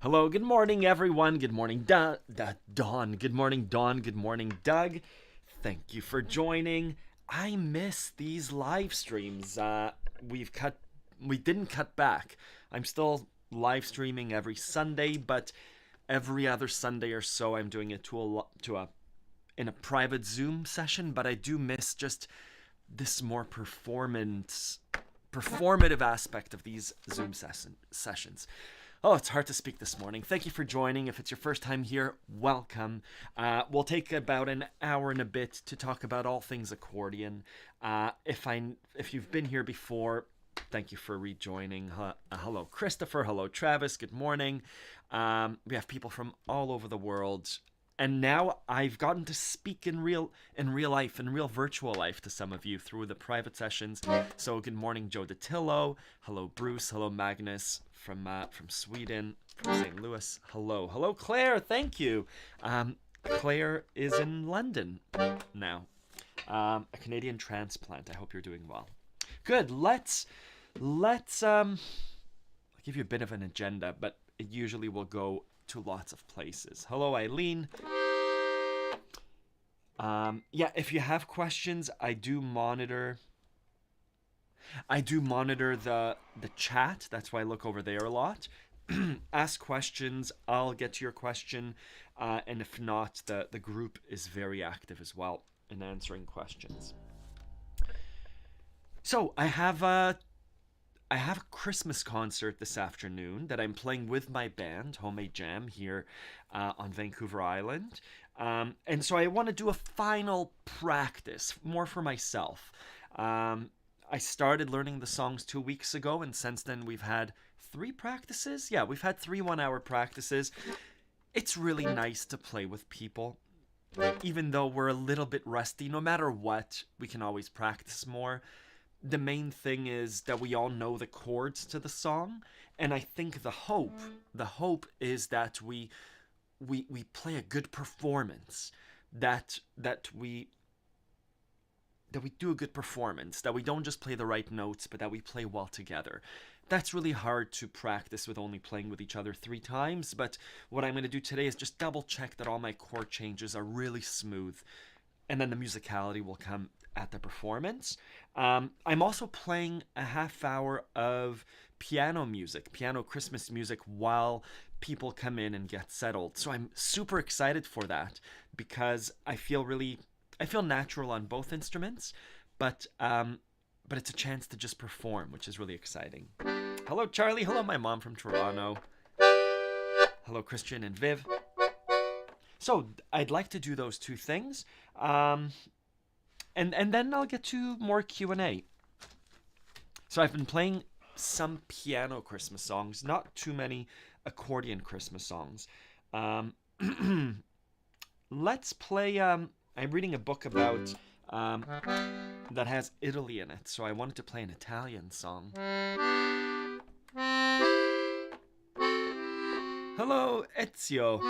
Hello, good morning, everyone. Good morning, Dawn. Good morning, Dawn. Good morning, Doug. Thank you for joining. I miss these live streams. We didn't cut back. I'm still live streaming every Sunday, but every other Sunday or so, I'm doing it in a private Zoom session. But I do miss just this more performative aspect of these Zoom sessions. Oh, it's hard to speak this morning. Thank you for joining. If it's your first time here, welcome. We'll take about an hour and a bit to talk about all things accordion. If you've been here before, thank you for rejoining. Hello, Christopher. Hello, Travis. Good morning. We have people from all over the world. And now I've gotten to speak in real life, in real virtual life to some of you through the private sessions. So good morning, Joe DeTillo. Hello, Bruce. Hello, Magnus from Sweden, from St. Louis. Hello, Claire. Thank you. Claire is in London now. A Canadian transplant. I hope you're doing well. Good. Let's I'll give you a bit of an agenda, but it usually will go to lots of places. Hello, Eileen. If you have questions, I do monitor the chat. That's why I look over there a lot. Ask questions. I'll get to your question. And if not, the group is very active as well in answering questions. So I have a Christmas concert this afternoon that I'm playing with my band, Homemade Jam, here on Vancouver Island. And so I want to do a final practice, more for myself. I started learning the songs 2 weeks ago, and since then we've had 3 practices. Yeah, we've had 3 one-hour practices. It's really nice to play with people. Even though we're a little bit rusty, no matter what, we can always practice more. The main thing is that we all know the chords to the song, and I think the hope is that we play a good performance, that we do a good performance, that we don't just play the right notes, but that we play well together. That's really hard to practice with only playing with each other 3 times, but what I'm going to do today is just double check that all my chord changes are really smooth, and then the musicality will come at the performance. I'm also playing a half hour of piano Christmas music, while people come in and get settled. So I'm super excited for that because I feel natural on both instruments, but it's a chance to just perform, which is really exciting. Hello, Charlie. Hello, my mom from Toronto. Hello, Christian and Viv. So I'd like to do those 2 things. And then I'll get to more Q&A. So I've been playing some piano Christmas songs, not too many accordion Christmas songs. Let's play... I'm reading a book about... that has Italy in it, so I wanted to play an Italian song. Hello, Ezio.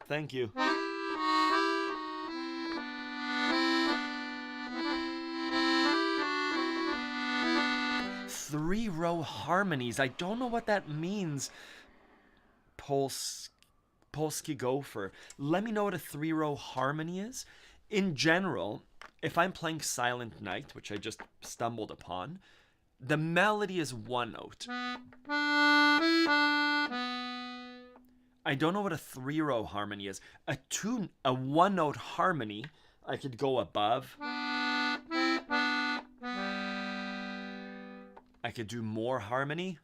Thank you. 3-row harmonies. I don't know what that means. Polski Gopher. Let me know what a 3-row harmony is. In general, if I'm playing Silent Night, which I just stumbled upon, the melody is 1 note. I don't know what a 3-row harmony is. A 1-note harmony, I could go above. I could do more harmony.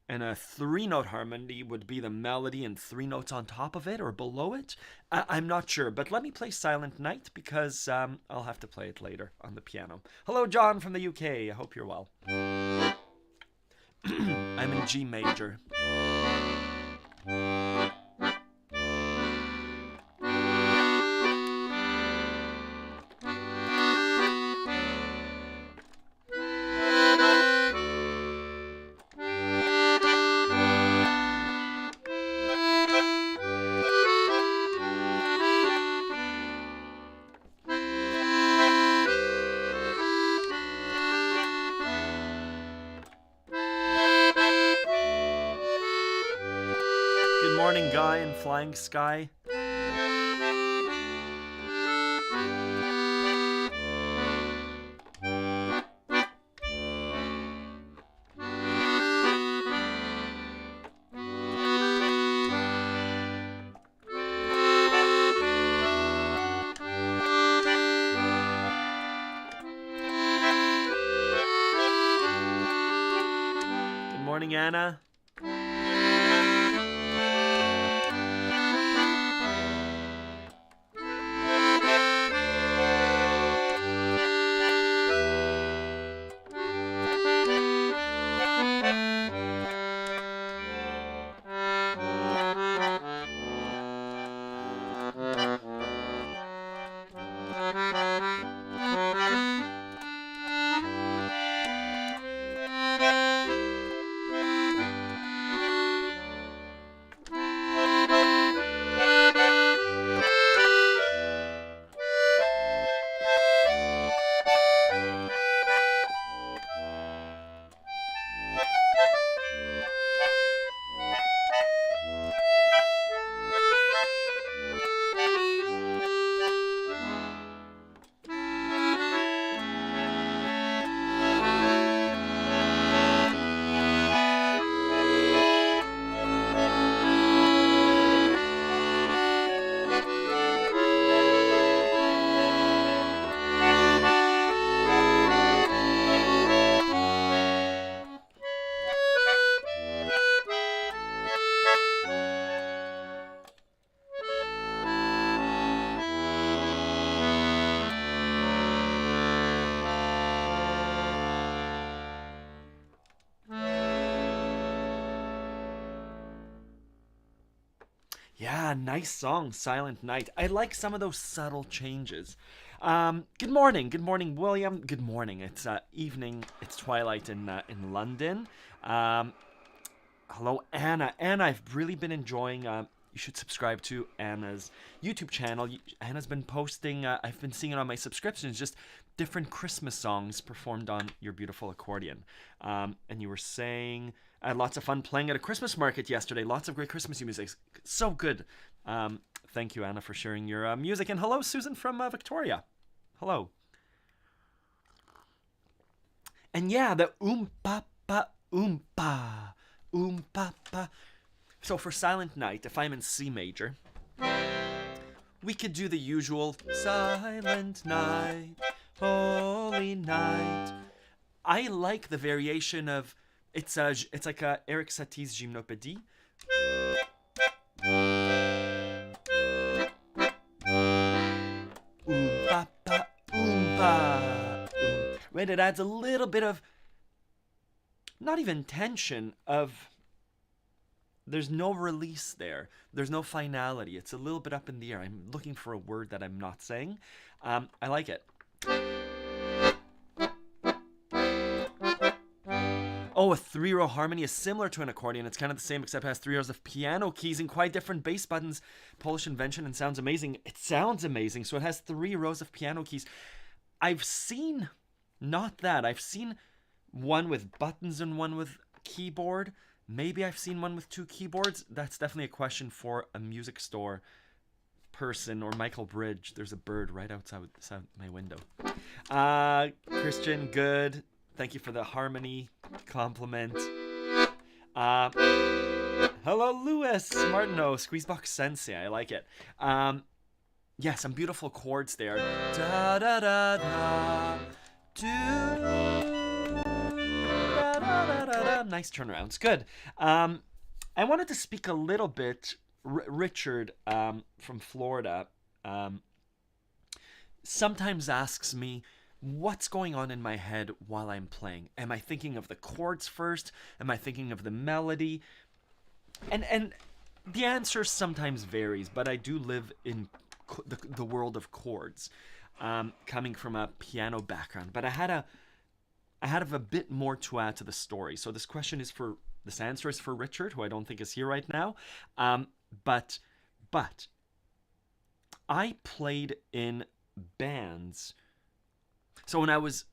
And a 3-note harmony would be the melody and 3 notes on top of it or below it. I'm not sure, but let me play Silent Night because I'll have to play it later on the piano. Hello, John from the UK. I hope you're well. I'm in G major. Good morning, Guy and Flying Sky. Good morning, Anna. Yeah, nice song, Silent Night. I like some of those subtle changes. Good morning, William. Good morning. It's evening. It's twilight in London. Um, Hello, Anna. Anna, I've really been enjoying. You should subscribe to Anna's YouTube channel. Anna's been posting. I've been seeing it on my subscriptions. Just different Christmas songs performed on your beautiful accordion. And you were saying I had lots of fun playing at a Christmas market yesterday. Lots of great Christmas music. So good. Thank you, Anna, for sharing your music. And hello, Susan from Victoria. Hello. And yeah, the pa pa pa. Pa pa. So for Silent Night, if I'm in C major, we could do the usual Silent Night, Holy Night. I like the variation of it's like a Eric Satie's Gymnopédie. Pa pa pa. Right, it adds a little bit of not even tension of there's no release there. There's no finality. It's a little bit up in the air. I'm looking for a word that I'm not saying. I like it. Oh, a 3-row harmony is similar to an accordion. It's kind of the same except it has 3 rows of piano keys and quite different bass buttons. Polish invention and sounds amazing. It sounds amazing. So it has 3 rows of piano keys. I've seen, not that, I've seen one with buttons and one with keyboard. Maybe I've seen one with 2 keyboards. That's definitely a question for a music store person or Michael Bridge. There's a bird right outside my window. Christian, good. Thank you for the harmony compliment. Hello, Louis Martineau, Squeezebox Sensei. I like it. Yeah, some beautiful chords there. Da da da da. Nice turnarounds. Good. I wanted to speak a little bit. Richard from Florida sometimes asks me what's going on in my head while I'm playing. Am I thinking of the chords first? Am I thinking of the melody? And the answer sometimes varies, but I do live in the world of chords, coming from a piano background. But I had a bit more to add to the story. So this answer is for Richard, who I don't think is here right now. But I played in bands. So when I was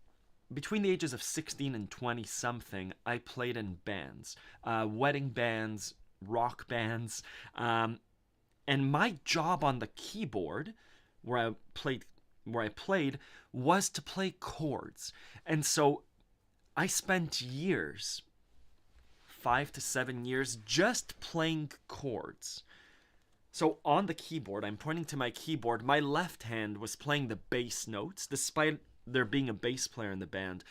between the ages of 16 and 20 something, I played in bands, wedding bands, rock bands. And my job on the keyboard, where I played, was to play chords. And so I spent years, 5 to 7 years, just playing chords. So on the keyboard, I'm pointing to my keyboard. My left hand was playing the bass notes, despite there being a bass player in the band.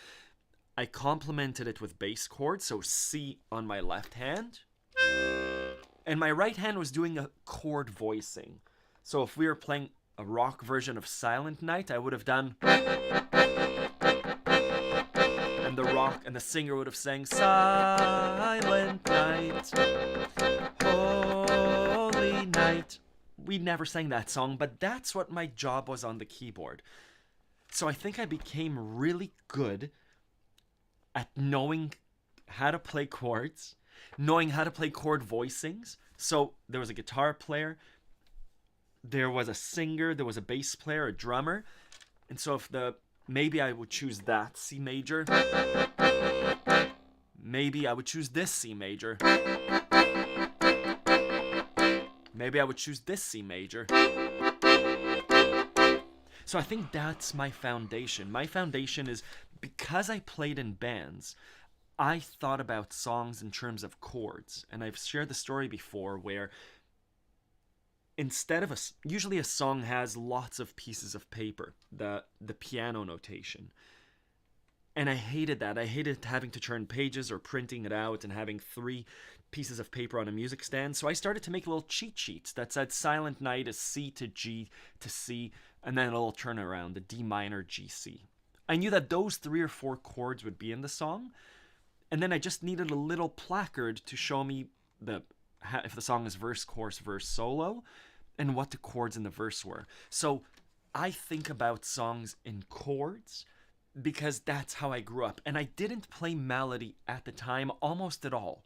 I complemented it with bass chords, so C on my left hand. And my right hand was doing a chord voicing. So if we were playing a rock version of Silent Night, I would have done... And the singer would have sang Silent Night, Holy Night. We never sang that song, but that's what my job was on the keyboard. So I think I became really good at knowing how to play chords, knowing how to play chord voicings. So there was a guitar player, there was a singer, there was a bass player, a drummer. And so maybe I would choose that C major. Maybe I would choose this C major. Maybe I would choose this C major. So I think that's my foundation. My foundation is, because I played in bands, I thought about songs in terms of chords. And I've shared the story before where instead of usually a song has lots of pieces of paper, the piano notation. And I hated that. I hated having to turn pages or printing it out and having 3 pieces of paper on a music stand. So I started to make little cheat sheets that said Silent Night is C to G to C, and then a little turnaround, the D minor, G, C. I knew that those 3 or 4 chords would be in the song, and then I just needed a little placard to show me if the song is verse, chorus, verse, solo, and what the chords in the verse were. So I think about songs in chords because that's how I grew up. And I didn't play melody at the time almost at all.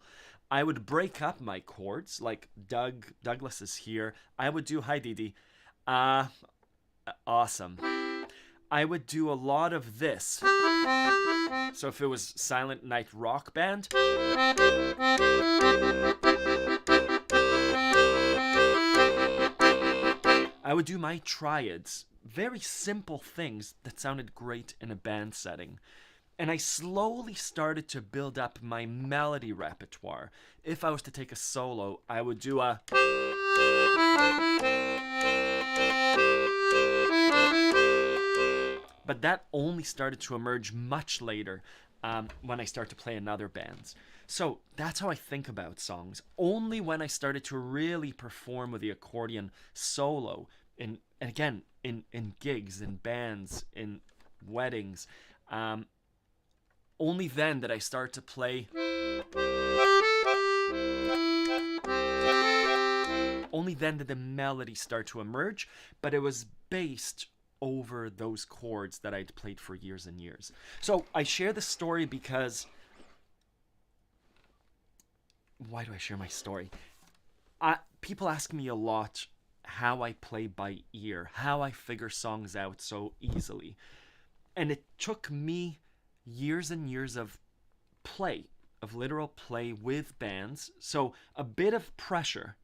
I would break up my chords, like Douglas is here. I would do, hi Didi. Awesome. I would do a lot of this. So if it was Silent Night Rock Band, I would do my triads. Very simple things that sounded great in a band setting. And I slowly started to build up my melody repertoire. If I was to take a solo, I would do a... But that only started to emerge much later when I started to play in other bands. So that's how I think about songs. Only when I started to really perform with the accordion solo, and again, in gigs, in bands, in weddings, only then did I start to play. Only then did the melody start to emerge, but it was based over those chords that I'd played for years and years. So I share this story because... Why do I share my story? People ask me a lot how I play by ear, how I figure songs out so easily. And it took me years and years of play, of literal play with bands. So a bit of pressure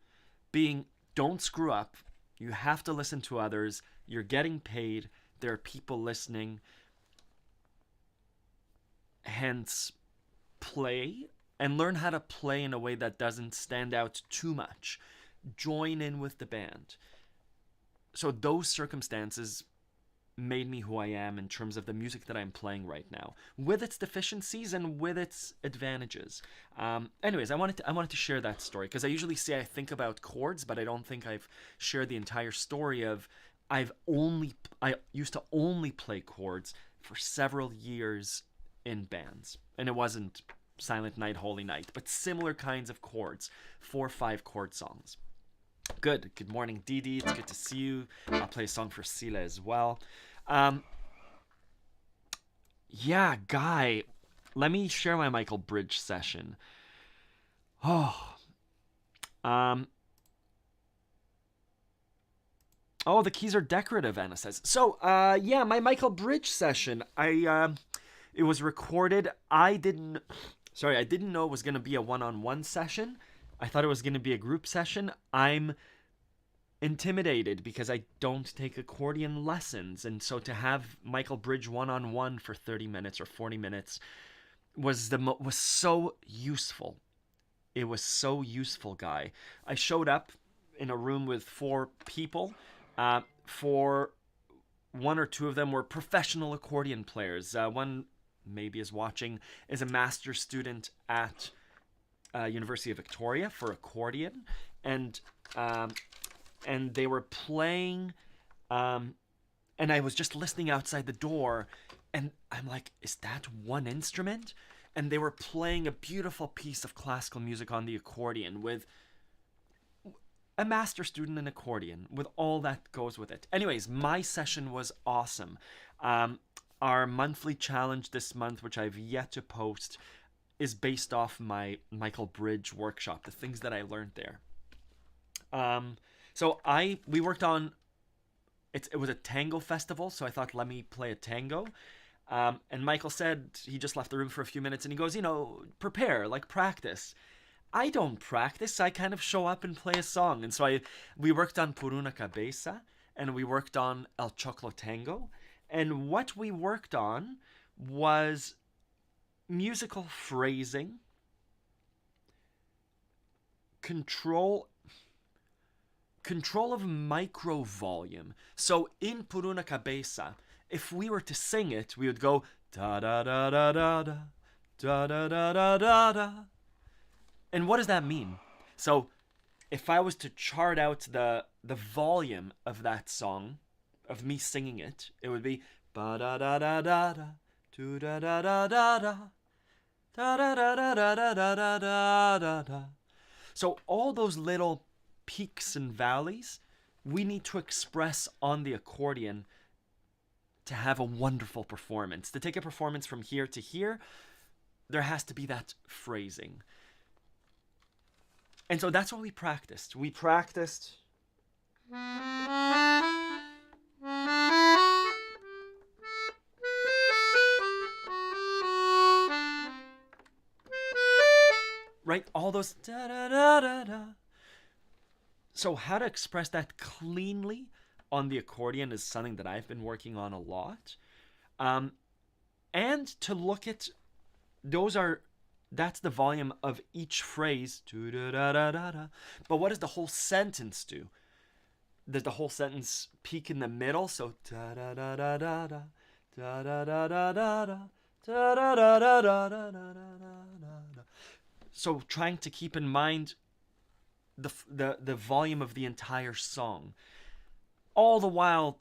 being, don't screw up, you have to listen to others, you're getting paid, there are people listening. Hence, play and learn how to play in a way that doesn't stand out too much. Join in with the band. So those circumstances made me who I am in terms of the music that I'm playing right now, with its deficiencies and with its advantages. Anyways, I wanted to share that story because I usually say I think about chords, but I don't think I've shared the entire story of I used to only play chords for several years in bands, and it wasn't Silent Night, Holy Night, but similar kinds of chords, 4 or 5 chord songs. Good morning, Didi. It's good to see you. I'll play a song for Sila as well. Yeah, Guy, let me share my Michael Bridge session. Oh, the keys are decorative, Anna says. So, yeah, my Michael Bridge session. It was recorded. I didn't know it was going to be a one-on-one session. I thought it was going to be a group session. I'm intimidated because I don't take accordion lessons, and so to have Michael Bridge one-on-one for 30 minutes or 40 minutes was so useful. It was so useful, Guy. I showed up in a room with 4 people. For one or two of them were professional accordion players. One maybe is watching, is a master's student at University of Victoria for accordion, and they were playing, and I was just listening outside the door, and I'm like, is that one instrument? And they were playing a beautiful piece of classical music on the accordion with a master student in accordion, with all that goes with it. Anyways, my session was awesome. Our monthly challenge this month, which I've yet to post, is based off my Michael Bridge workshop, the things that I learned there. So we worked on, it was a tango festival, so I thought, let me play a tango. And Michael said, he just left the room for a few minutes, and he goes, prepare, like practice. I don't practice, I kind of show up and play a song. And so we worked on Por una Cabeza, and we worked on El Choclo Tango. And what we worked on was musical phrasing, control of micro volume. So in Por una Cabeza, if we were to sing it, we would go da da da da da da da da da da da da. And what does that mean? So if I was to chart out the volume of that song, of me singing it, it would be ba da da da da da do da da da da da da da da da da da da da da da. So all those little peaks and valleys, we need to express on the accordion to have a wonderful performance. To take a performance from here to here, there has to be that phrasing. And so that's what we practiced. We practiced right, all those da da da da da. So how to express that cleanly on the accordion is something that I've been working on a lot. And to look at, that's the volume of each phrase. But what does the whole sentence do? Does the whole sentence peak in the middle? So da da da da da da da da da da da da da da da da da da. So trying to keep in mind the volume of the entire song, all the while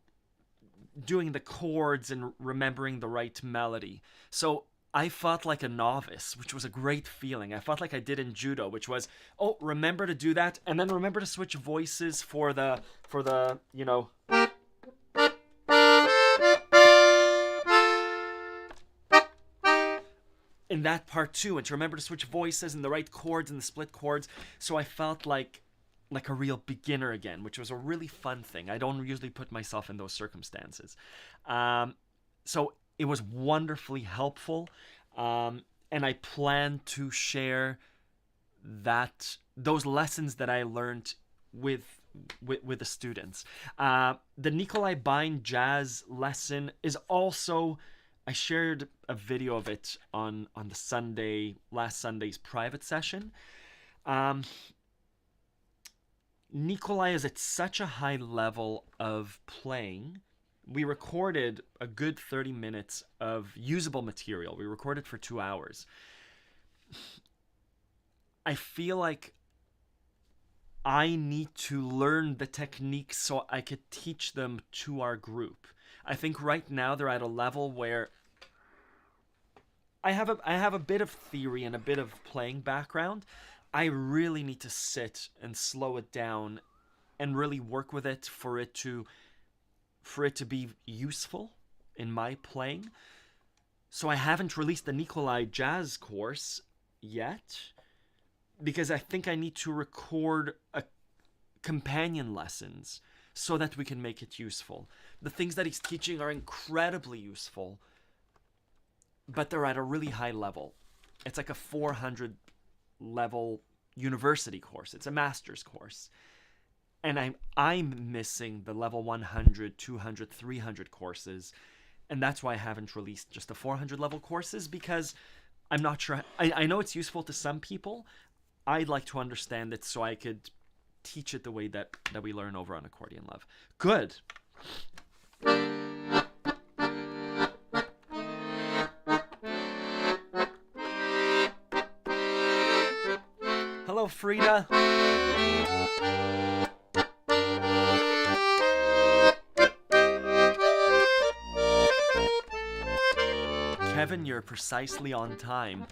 doing the chords and remembering the right melody. So I felt like a novice, which was a great feeling. I felt like I did in judo, which was, remember to do that, and then remember to switch voices for the in that part too, and to remember to switch voices and the right chords and the split chords. So I felt like a real beginner again, which was a really fun thing. I don't usually put myself in those circumstances. So it was wonderfully helpful, and I plan to share those lessons that I learned with the students. The Nikolai Bine jazz lesson is also, I shared a video of it on the last Sunday's private session. Nikolai is at such a high level of playing. We recorded a good 30 minutes of usable material. We recorded for 2 hours. I feel like I need to learn the techniques so I could teach them to our group. I think right now they're at a level where I have a bit of theory and a bit of playing background. I really need to sit and slow it down and really work with it for it to be useful in my playing. So I haven't released the Nikolai jazz course yet, because I think I need to record a companion lessons so that we can make it useful. The things that he's teaching are incredibly useful, but they're at a really high level. It's like a 400 level university course. It's a master's course. And I'm missing the level 100, 200, 300 courses. And that's why I haven't released just the 400 level courses, because I'm not sure. I know it's useful to some people. I'd like to understand it so I could teach it the way that we learn over on Accordion Love. Good. Hello, Frida. Kevin, you're precisely on time.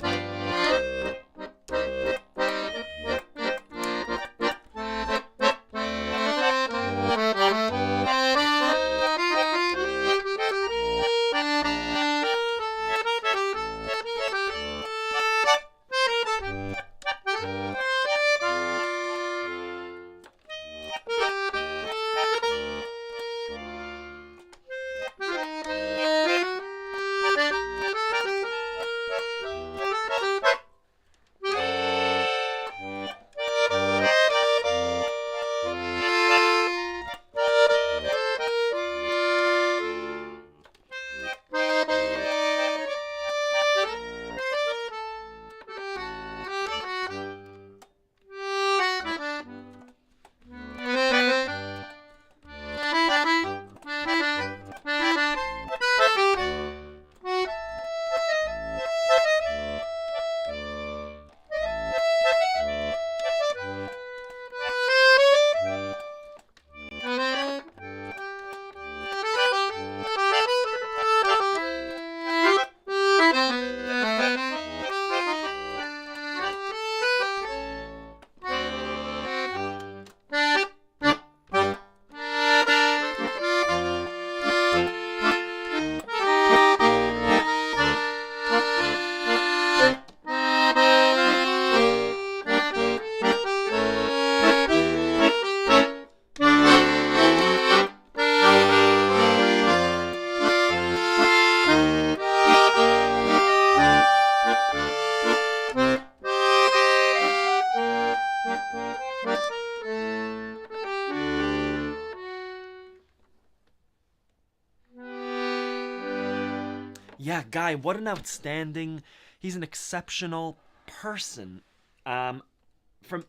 Yeah, Guy, what an outstanding... He's an exceptional person. From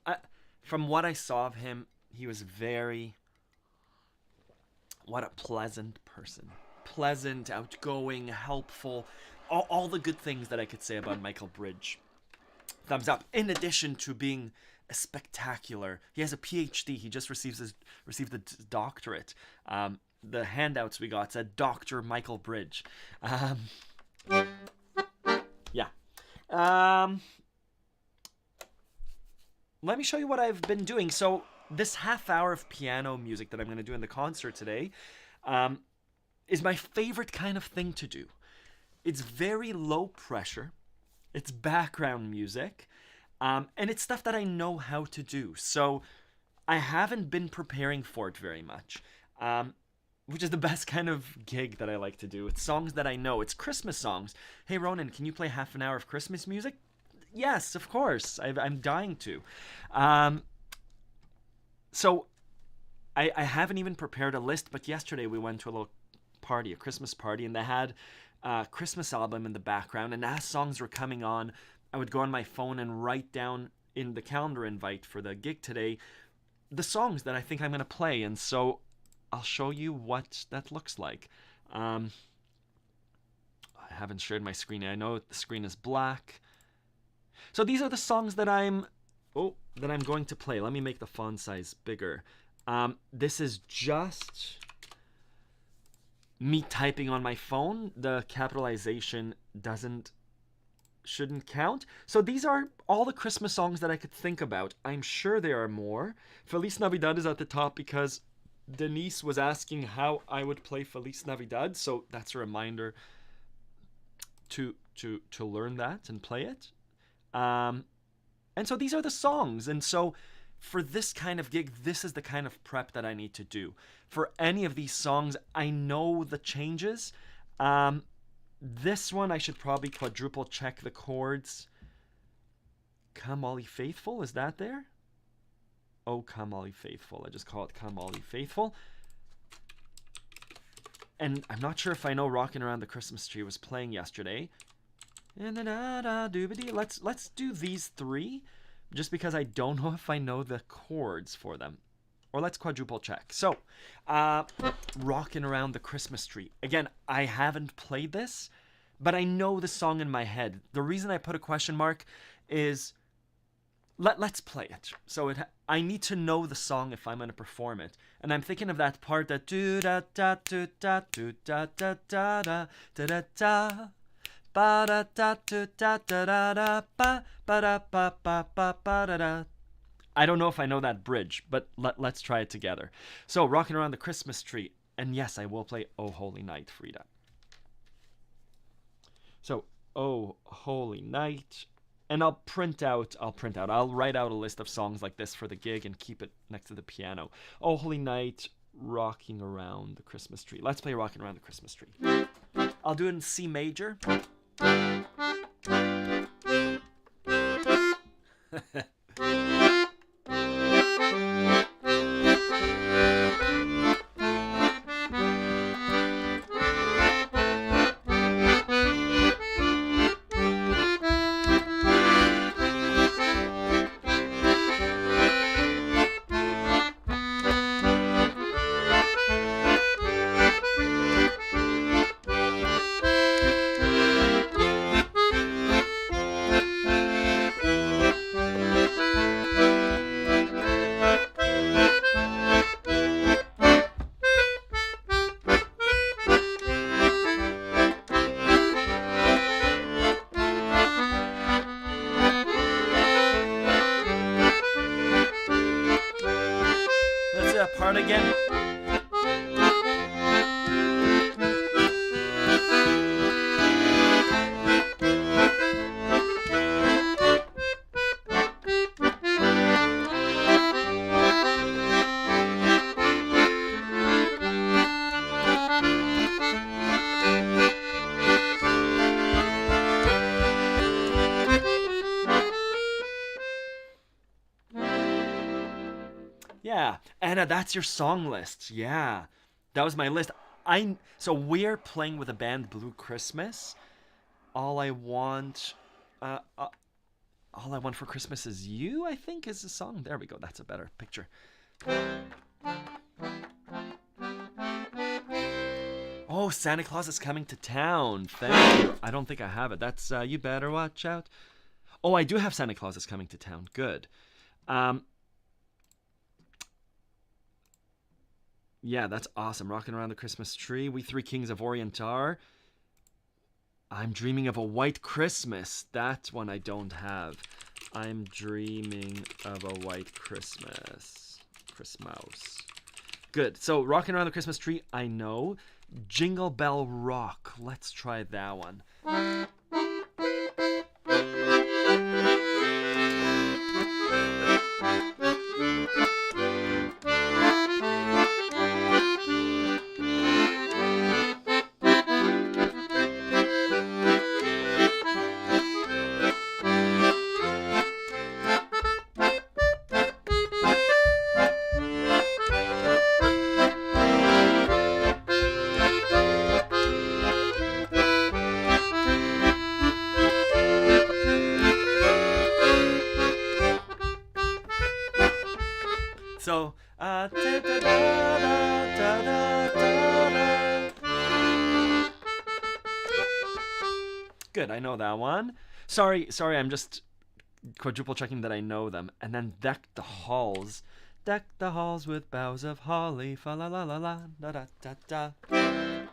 what I saw of him, he was very... What a pleasant person. Pleasant, outgoing, helpful. All the good things that I could say about Michael Bridge. Thumbs up. In addition to being a spectacular... He has a PhD. He just received a doctorate. The handouts we got said Dr. Michael Bridge. Yeah. Let me show you what I've been doing. So this half hour of piano music that I'm going to do in the concert today is my favorite kind of thing to do. It's very low pressure. It's background music. And it's stuff that I know how to do. So I haven't been preparing for it very much. Which is the best kind of gig that I like to do. It's songs that I know. It's Christmas songs. Hey, Ronan, can you play half an hour of Christmas music? Yes, of course. I'm dying to. So I haven't even prepared a list, but yesterday we went to a little party, a Christmas party, and they had a Christmas album in the background, and as songs were coming on, I would go on my phone and write down in the calendar invite for the gig today the songs that I think I'm going to play, and so I'll show you what that looks like. I haven't shared my screen yet. I know the screen is black. So these are the songs that I'm going to play. Let me make the font size bigger. This is just me typing on my phone. The capitalization shouldn't count. So these are all the Christmas songs that I could think about. I'm sure there are more. Feliz Navidad is at the top because Denise was asking how I would play Feliz Navidad, so that's a reminder to learn that and play it. And so these are the songs, and so for this kind of gig, this is the kind of prep that I need to do. For any of these songs, I know the changes. This one, I should probably quadruple check the chords. Come All Ye Faithful, is that there? Oh, Come All Ye Faithful. I just call it Come All Ye Faithful. And I'm not sure if I know Rockin' Around the Christmas Tree was playing yesterday. Let's do these three, just because I don't know if I know the chords for them. Or let's quadruple check. So, Rockin' Around the Christmas Tree. Again, I haven't played this, but I know the song in my head. The reason I put a question mark is let's play it. So I need to know the song if I'm going to perform it. And I'm thinking of that part that do da da do da do da da da da da da da ba da da do da da da da ba ba da ba ba ba ba da da. I don't know if I know that bridge, but let's try it together. So, Rockin' Around the Christmas Tree. And yes, I will play Oh Holy Night, Frida. So, Oh Holy Night. And I'll write out a list of songs like this for the gig and keep it next to the piano. Oh Holy Night, Rocking Around the Christmas Tree. Let's play Rocking Around the Christmas Tree. I'll do it in C major. Part again. Yeah, Anna, that's your song list. Yeah, that was my list. So we're playing with a band, Blue Christmas. All I want for Christmas is you, I think, is the song. There we go. That's a better picture. Oh, Santa Claus is Coming to Town. Thank you. I don't think I have it. That's You Better Watch Out. Oh, I do have Santa Claus is Coming to Town. Good. Yeah, that's awesome. Rocking Around the Christmas Tree. We Three Kings of Orient are. I'm Dreaming of a White Christmas. That one I don't have. I'm Dreaming of a White Christmas. Christmas. Good. So, Rocking Around the Christmas Tree, I know. Jingle Bell Rock. Let's try that one. So, good, I know that one. Sorry, I'm just quadruple checking that I know them. And then Deck the Halls with boughs of holly, fa la la la la, da da da da. And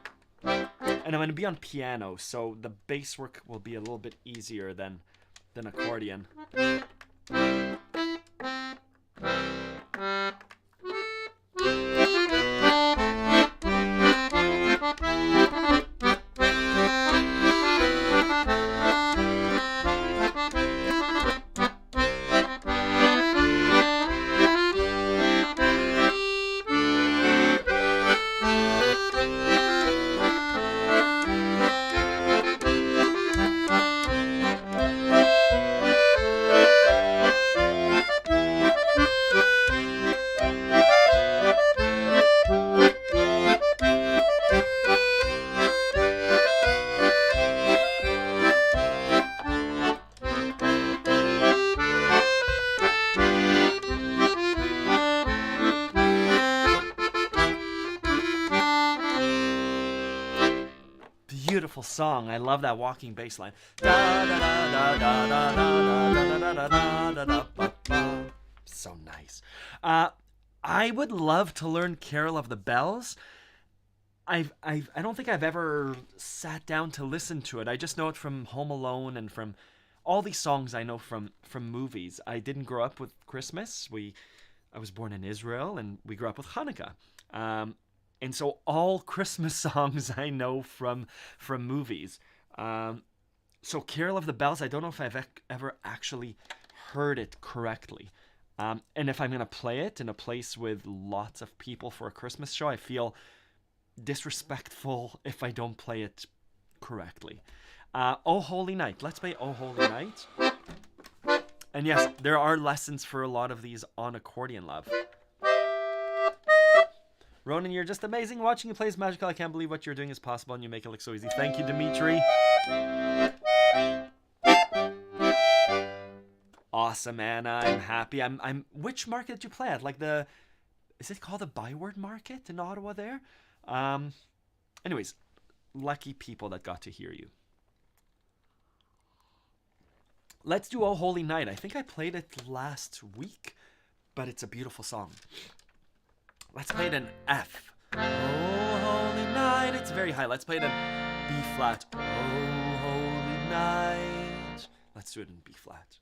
I'm going to be on piano, so the bass work will be a little bit easier than accordion. beautiful song. I love that walking bass line. So nice. I would love to learn Carol of the Bells. I don't think I've ever sat down to listen to it. I just know it from Home Alone and from all these songs I know from movies. I didn't grow up with Christmas. I was born in Israel, and we grew up with Hanukkah. And so all Christmas songs I know from movies. So Carol of the Bells, I don't know if I've ever actually heard it correctly. And if I'm going to play it in a place with lots of people for a Christmas show, I feel disrespectful if I don't play it correctly. Oh Holy Night. Let's play Oh Holy Night. And yes, there are lessons for a lot of these on Accordion Love. Ronan, you're just amazing. Watching you play is magical. I can't believe what you're doing is possible, and you make it look so easy. Thank you, Dimitri. Awesome, Anna. I'm happy. I'm. Which market did you play at? Like is it called the Byward Market in Ottawa there? Anyways, lucky people that got to hear you. Let's do Oh Holy Night. I think I played it last week, but it's a beautiful song. Let's play it in F. Oh Holy Night. It's very high. Let's play it in B flat. Oh Holy Night. Let's do it in B flat.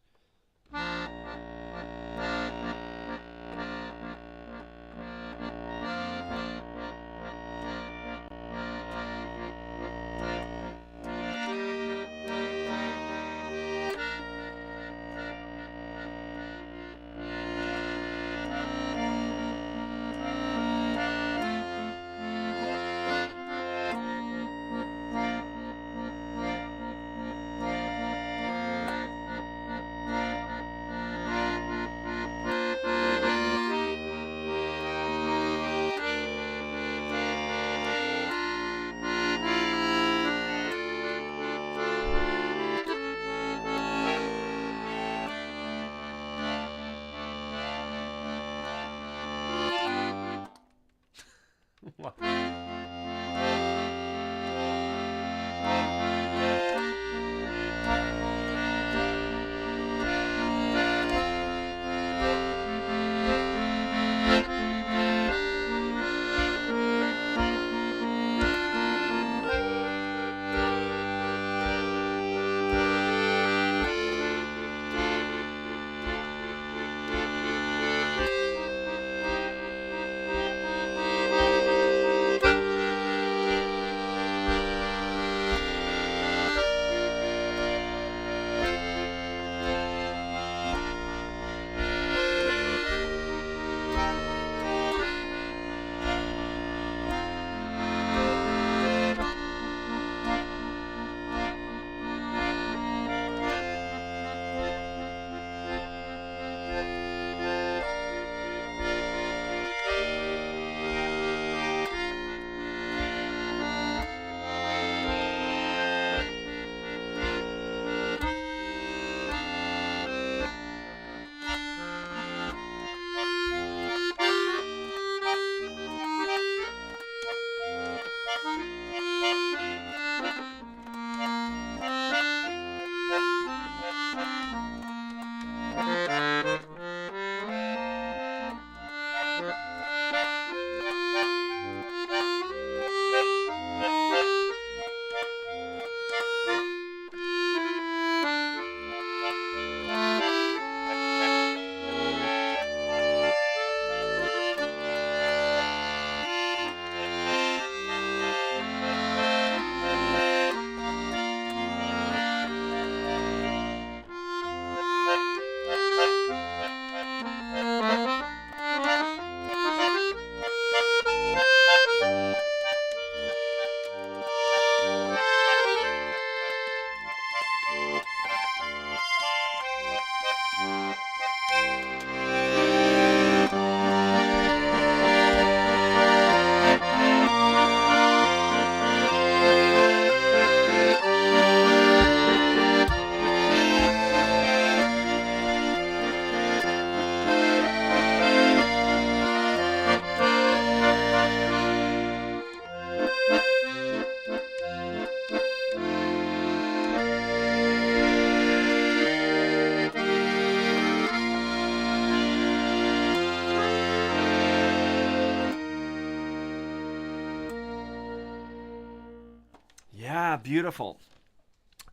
Ah, beautiful.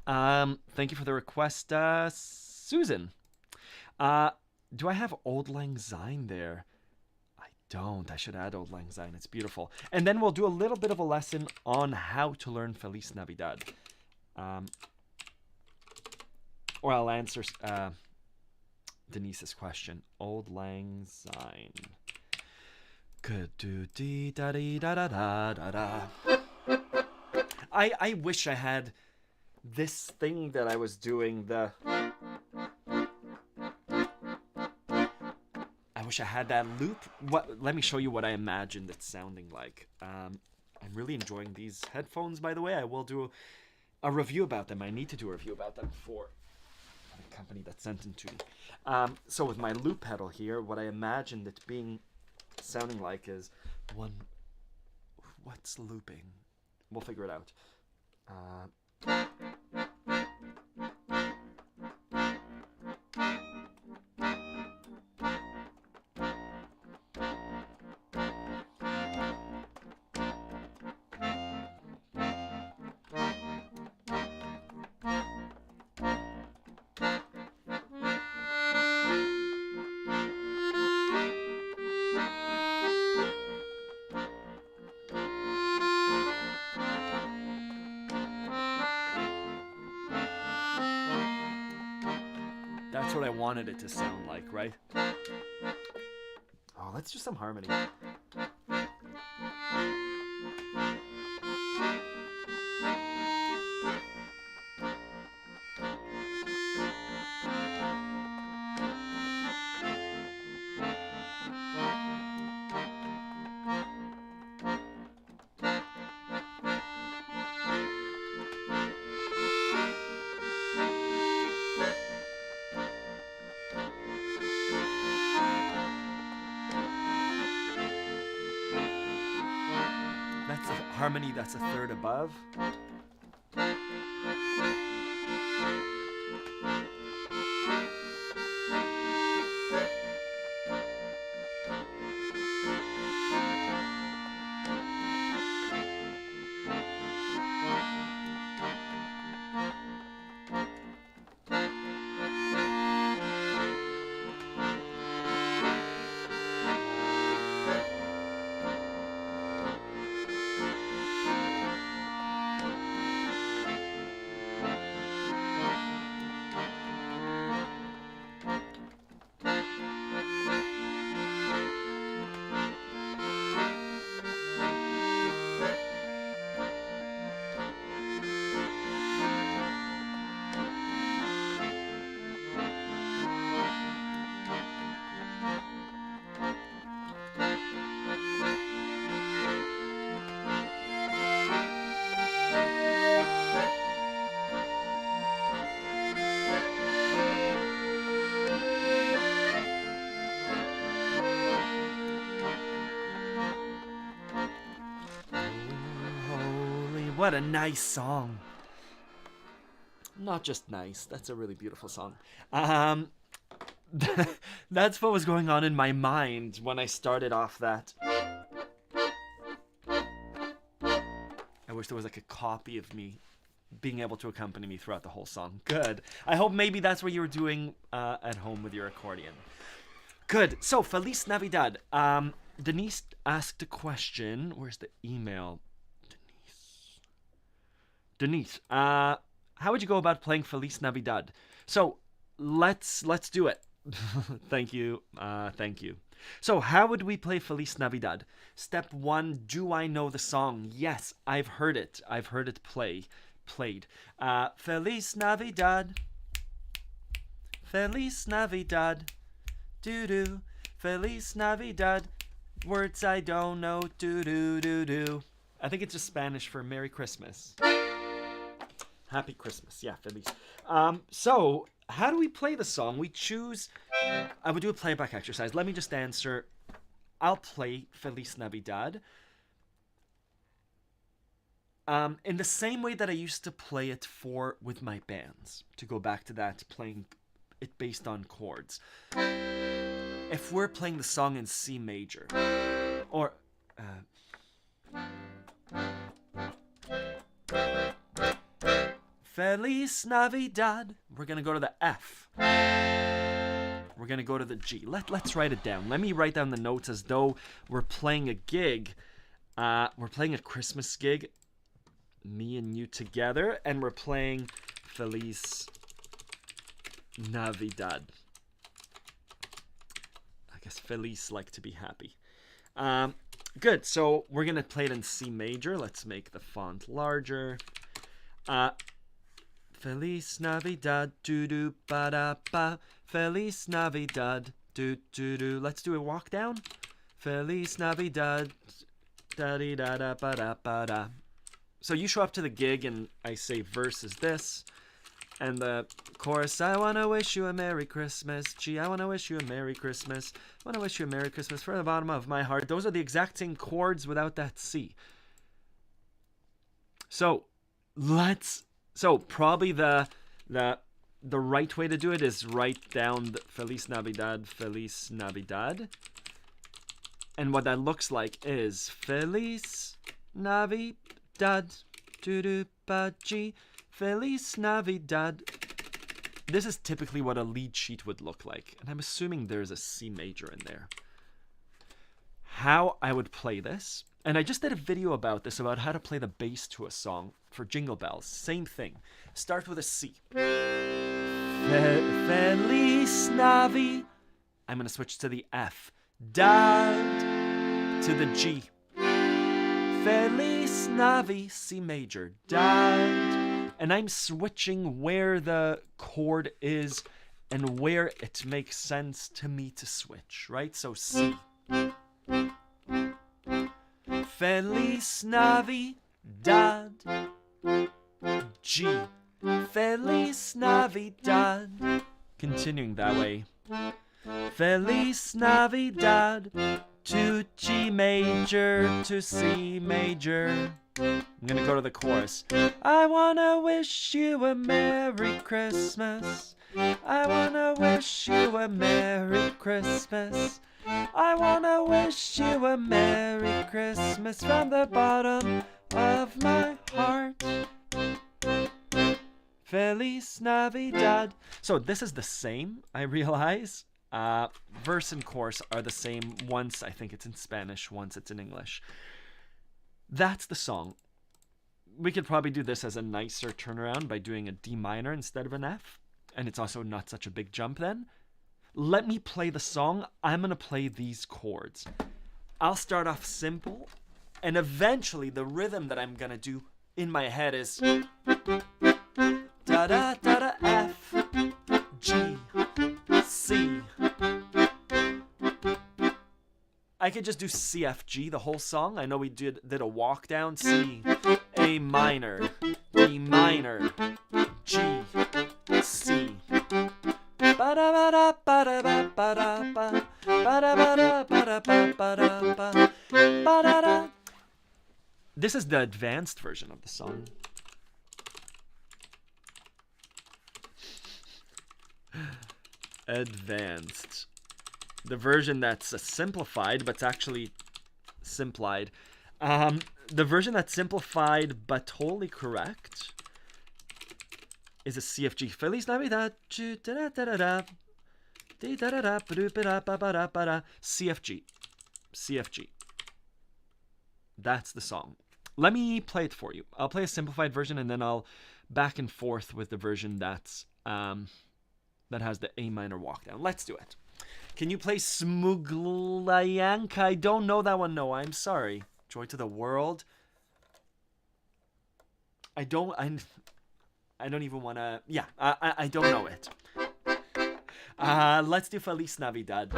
Thank you for the request, Susan. Uh, do I have Old Lang Syne there? I don't. I should add Old Lang Syne. It's beautiful. And then we'll do a little bit of a lesson on how to learn Feliz Navidad. Or I'll answer Denise's question. Old Lang Syne. Good do dee da dee da da da da da. I wish I had this thing that I was doing, I wish I had that loop. Let me show you what I imagined it sounding like. I'm really enjoying these headphones, by the way. I will do a review about them. I need to do a review about them for the company that sent them to me. So with my loop pedal here, what I imagined it sounding like is what's looping? We'll figure it out. That's what I wanted it to sound like, right? Oh, let's do some harmony. That's a harmony that's a third above. What a nice song. Not just nice, that's a really beautiful song. That's what was going on in my mind when I started off that. I wish there was like a copy of me being able to accompany me throughout the whole song. Good. I hope maybe that's what you were doing at home with your accordion. Good. So, Feliz Navidad. Denise asked a question. Where's the email? Denise, how would you go about playing Feliz Navidad? So, let's do it. Thank you. Thank you. So, how would we play Feliz Navidad? Step 1, do I know the song? Yes, I've heard it. I've heard it played. Feliz Navidad. Feliz Navidad. Doo-doo. Feliz Navidad. Words I don't know. Doo-doo-doo-doo. I think it's just Spanish for Merry Christmas. Happy Christmas. Yeah, Feliz. So, how do we play the song? We choose... I would do a playback exercise. Let me just answer. I'll play Feliz Navidad. In the same way that I used to play it with my bands. To go back to that, playing it based on chords. If we're playing the song in C major, or Feliz Navidad. We're going to go to the F. We're going to go to the G. Let's write it down. Let me write down the notes as though we're playing a gig. We're playing a Christmas gig. Me and you together. And we're playing Feliz Navidad. I guess Feliz like to be happy. Good. So we're going to play it in C major. Let's make the font larger. Feliz Navidad, do ba da ba. Feliz Navidad, do. Let's do a walk down. Feliz Navidad, da di da da ba da ba da. So you show up to the gig and I say verse is this, and the chorus, I wanna wish you a Merry Christmas. Gee, I wanna wish you a Merry Christmas. I wanna wish you a Merry Christmas from the bottom of my heart. Those are the exact same chords without that C. So probably the right way to do it is write down the Feliz Navidad, Feliz Navidad. And what that looks like is Feliz Navidad, do-do-ba-G, Feliz Navidad. This is typically what a lead sheet would look like. And I'm assuming there's a C major in there. How I would play this, and I just did a video about this, about how to play the bass to a song for Jingle Bells. Same thing. Start with a C. Feliz Navi. I'm going to switch to the F. Dad to the G. Feliz Navi, C major. Dad. And I'm switching where the chord is and where it makes sense to me to switch, right? So C. Feliz Navidad. G. Feliz Navidad. Continuing that way. Feliz Navidad. To G major, to C major. I'm gonna go to the chorus. I wanna wish you a Merry Christmas. I wanna wish you a Merry Christmas. I wanna wish you a Merry Christmas from the bottom of my heart. Feliz Navidad. So this is the same, I realize. Verse and chorus are the same. Once I think it's in Spanish, once it's in English. That's the song. We could probably do this as a nicer turnaround by doing a D minor instead of an F. And it's also not such a big jump then. Let me play the song. I'm going to play these chords. I'll start off simple. And eventually the rhythm that I'm going to do in my head is da-da-da-da F, G, C. I could just do C, F, G the whole song. I know we did a walk down. C, A minor, E minor, G, C. This is the advanced version of the song. Advanced. The version that's simplified, but it's actually simplified. The version that's simplified but totally correct is a CFG. Feliz Navidad. CFG. CFG. That's the song. Let me play it for you. I'll play a simplified version and then I'll back and forth with the version that's that has the A minor walk down. Let's do it. Can you play Smuglayanka? I don't know that one. No, I'm sorry. Joy to the World. I don't even want to. Yeah, I don't know it. Let's do Feliz Navidad.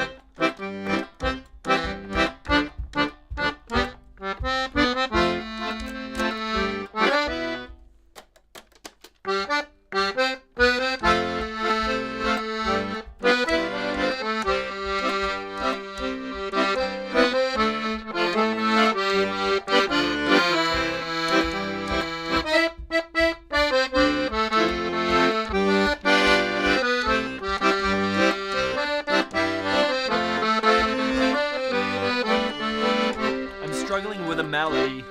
Struggling with a melody.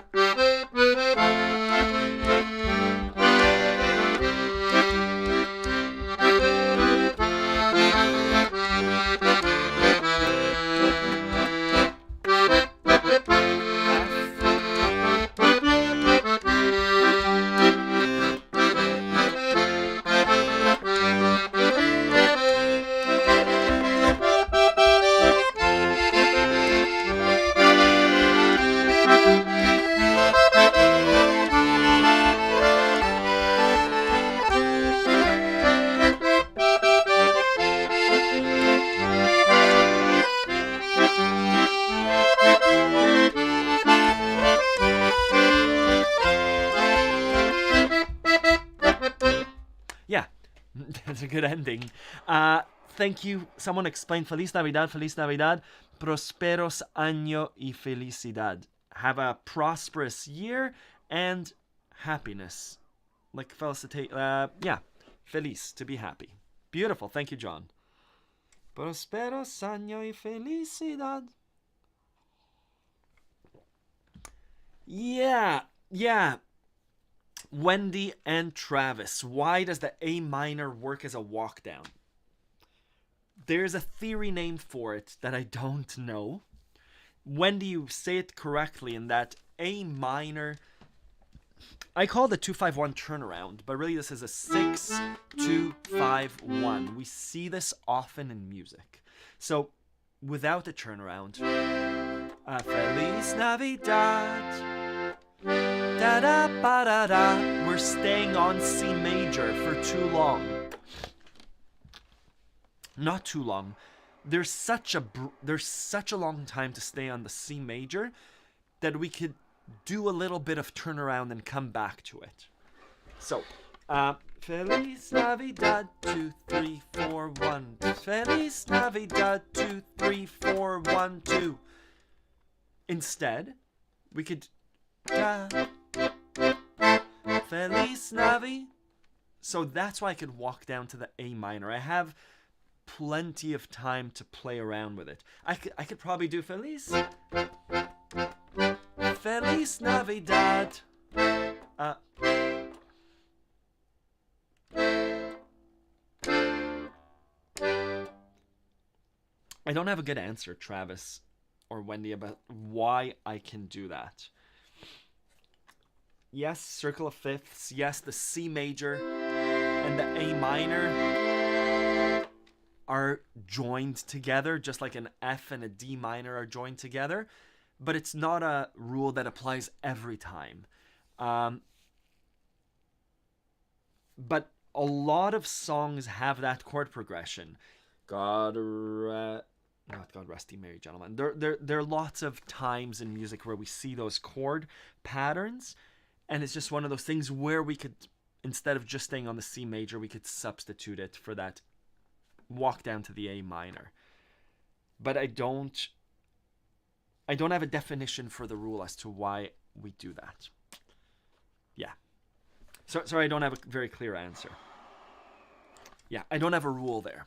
good ending. Thank you. Someone explained Feliz Navidad, Feliz Navidad. Prosperos año y felicidad. Have a prosperous year and happiness. Like felicitate. Yeah. Feliz, to be happy. Beautiful. Thank you, John. Prosperos año y felicidad. Yeah. Wendy and Travis. Why does the A minor work as a walk down? There's a theory name for it that I don't know. Wendy, you say it correctly in that A minor, I call it the 2-5-1 turnaround, but really this is a 6-2-5-1. We see this often in music. So without the turnaround, Feliz Navidad, da da ba da da. We're staying on C major for too long. Not too long. There's such a long time to stay on the C major that we could do a little bit of turnaround and come back to it. So, Feliz Navidad, 2, 3, 4, 1. Feliz Navidad, 2, 3, 4, 1, 2. Instead, we could Feliz Navi. So that's why I could walk down to the A minor. I have plenty of time to play around with it. I could probably do Feliz Navidad. I don't have a good answer, Travis or Wendy, about why I can do that. Yes, circle of fifths. Yes, the C major and the A minor are joined together, just like an F and a D minor are joined together. But it's not a rule that applies every time. But a lot of songs have that chord progression. God rest ye merry gentlemen. There are lots of times in music where we see those chord patterns, and it's just one of those things where we could, instead of just staying on the C major, we could substitute it for that walk down to the A minor. But I don't have a definition for the rule as to why we do that. Yeah. Sorry, I don't have a very clear answer. Yeah, I don't have a rule there.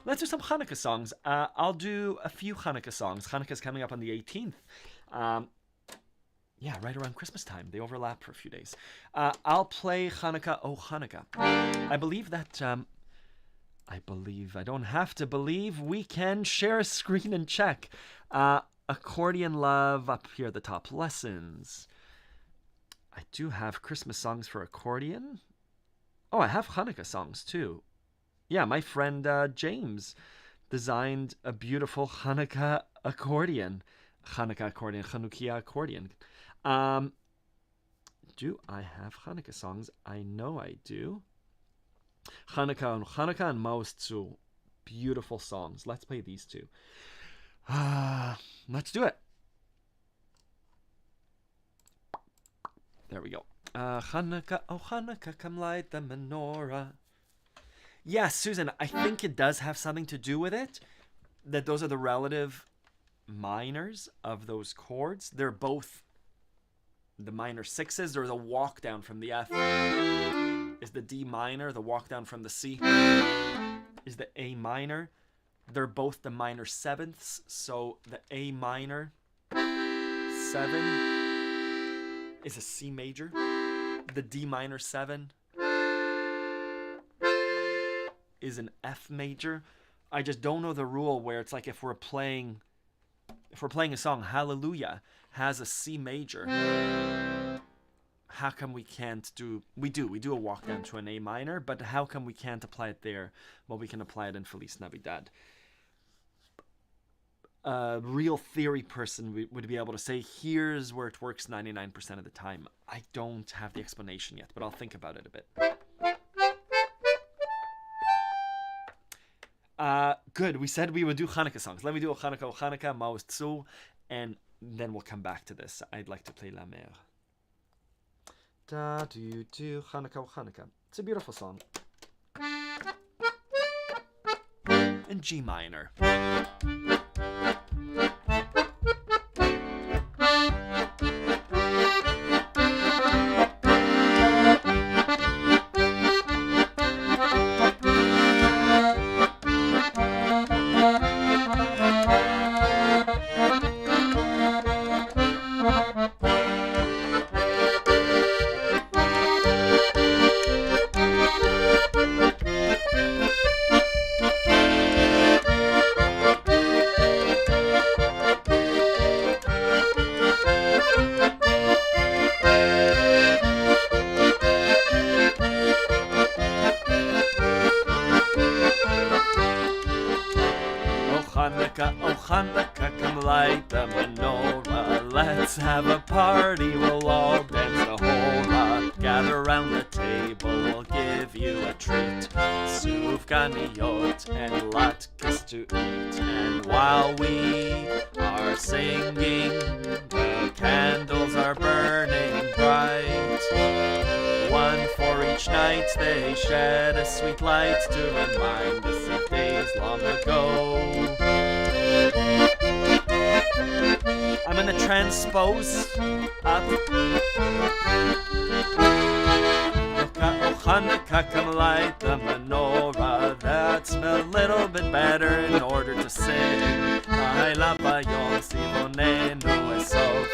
Let's do some Hanukkah songs. I'll do a few Hanukkah songs. Hanukkah's coming up on the 18th. Yeah, right around Christmas time. They overlap for a few days. I'll play Hanukkah, Oh Hanukkah. I believe that... I don't have to believe. We can share a screen and check. Accordion Love up here at the top. Lessons. I do have Christmas songs for accordion. Oh, I have Hanukkah songs too. Yeah, my friend James designed a beautiful Hanukkah accordion. Chanukia accordion. Do I have Hanukkah songs? I know I do. Hanukkah and Maoz Tzul. Beautiful songs. Let's play these two. Let's do it. There we go. Hanukkah, oh Hanukkah, come light the menorah. Yeah, Susan, I think it does have something to do with it. That those are the relative minors of those chords. They're both the minor sixes. There's a walk down from the F is the D minor. The walk down from the C is the A minor. They're both the minor sevenths. So the A minor 7 is a C major. The D minor 7 is an F major. I just don't know the rule where it's like if we're playing a song, Hallelujah has a C major. How come we can't do... We do a walk down to an A minor, but how come we can't apply it there? Well, we can apply it in Feliz Navidad. A real theory person would be able to say, here's where it works 99% of the time. I don't have the explanation yet, but I'll think about it a bit. Good. We said we would do Hanukkah songs. Let me do Hanukkah, Maoz Tzu, and then we'll come back to this. I'd like to play La Mer. Da do do Hanukkah. It's a beautiful song. In G minor. Oh Hanukkah, come light the menorah. Let's have a party, we'll all dance the hora. Gather round the table, we'll give you a treat. Sufganiyot and latkes to eat. And while we are singing, the candles are burning bright. One for each night, they shed a sweet light to remind us of days long ago. I'm gonna transpose up. Oh Hanukkah, come light the menorah. That's a little bit better in order to sing. Laila bayom sivonenu esov,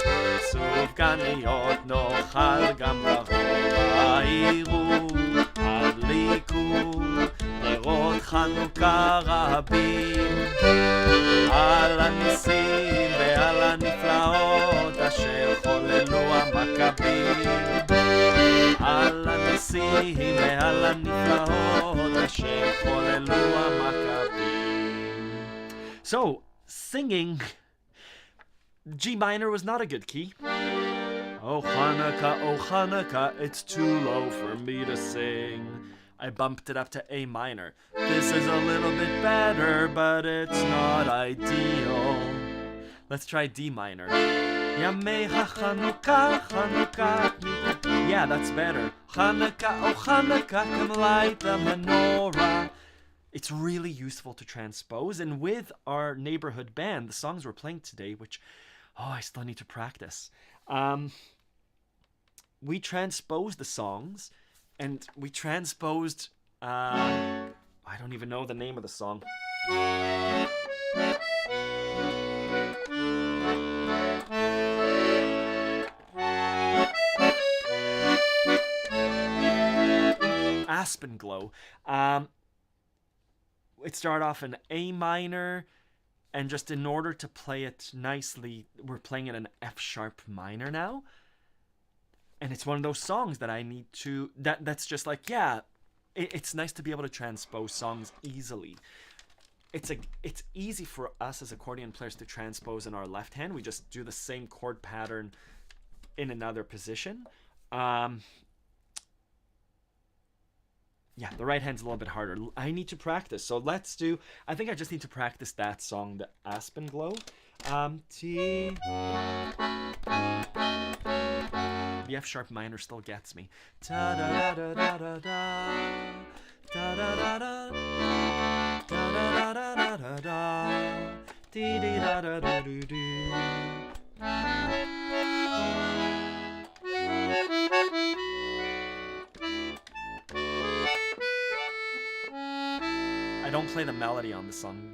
sufganiyot nochal gam lahora. Iru adliku nerot Chanukah rabim, על הניסים ועל הנפלאות אשר חוללו המכבים. על הניסים ועל הנפלאות אשר חוללו המכבים. So, singing G minor was not a good key. Oh Hanukkah, it's too low for me to sing. I bumped it up to A minor. This is a little bit better, but it's not ideal. Let's try D minor. Yamei Hanukkah. Yeah, that's better. Hanukkah, oh Hanukkah, come light the menorah. It's really useful to transpose, and with our neighborhood band, the songs we're playing today, which, I still need to practice. We transposed the songs, and we transposed, I don't even know the name of the song. Aspen Glow. It started off in A minor, and just in order to play it nicely, we're playing it in F sharp minor now. And it's one of those songs that I need to, that's just like, yeah, it's nice to be able to transpose songs easily. It's easy for us as accordion players to transpose in our left hand. We just do the same chord pattern in another position. Yeah, the right hand's a little bit harder. I need to practice. So let's do, I think I just need to practice that song, the Aspen Glow. T. The F sharp minor still gets me. Da da da da da da da da da da da da da da da dee dee da da da doo doo. I don't play the melody on the song.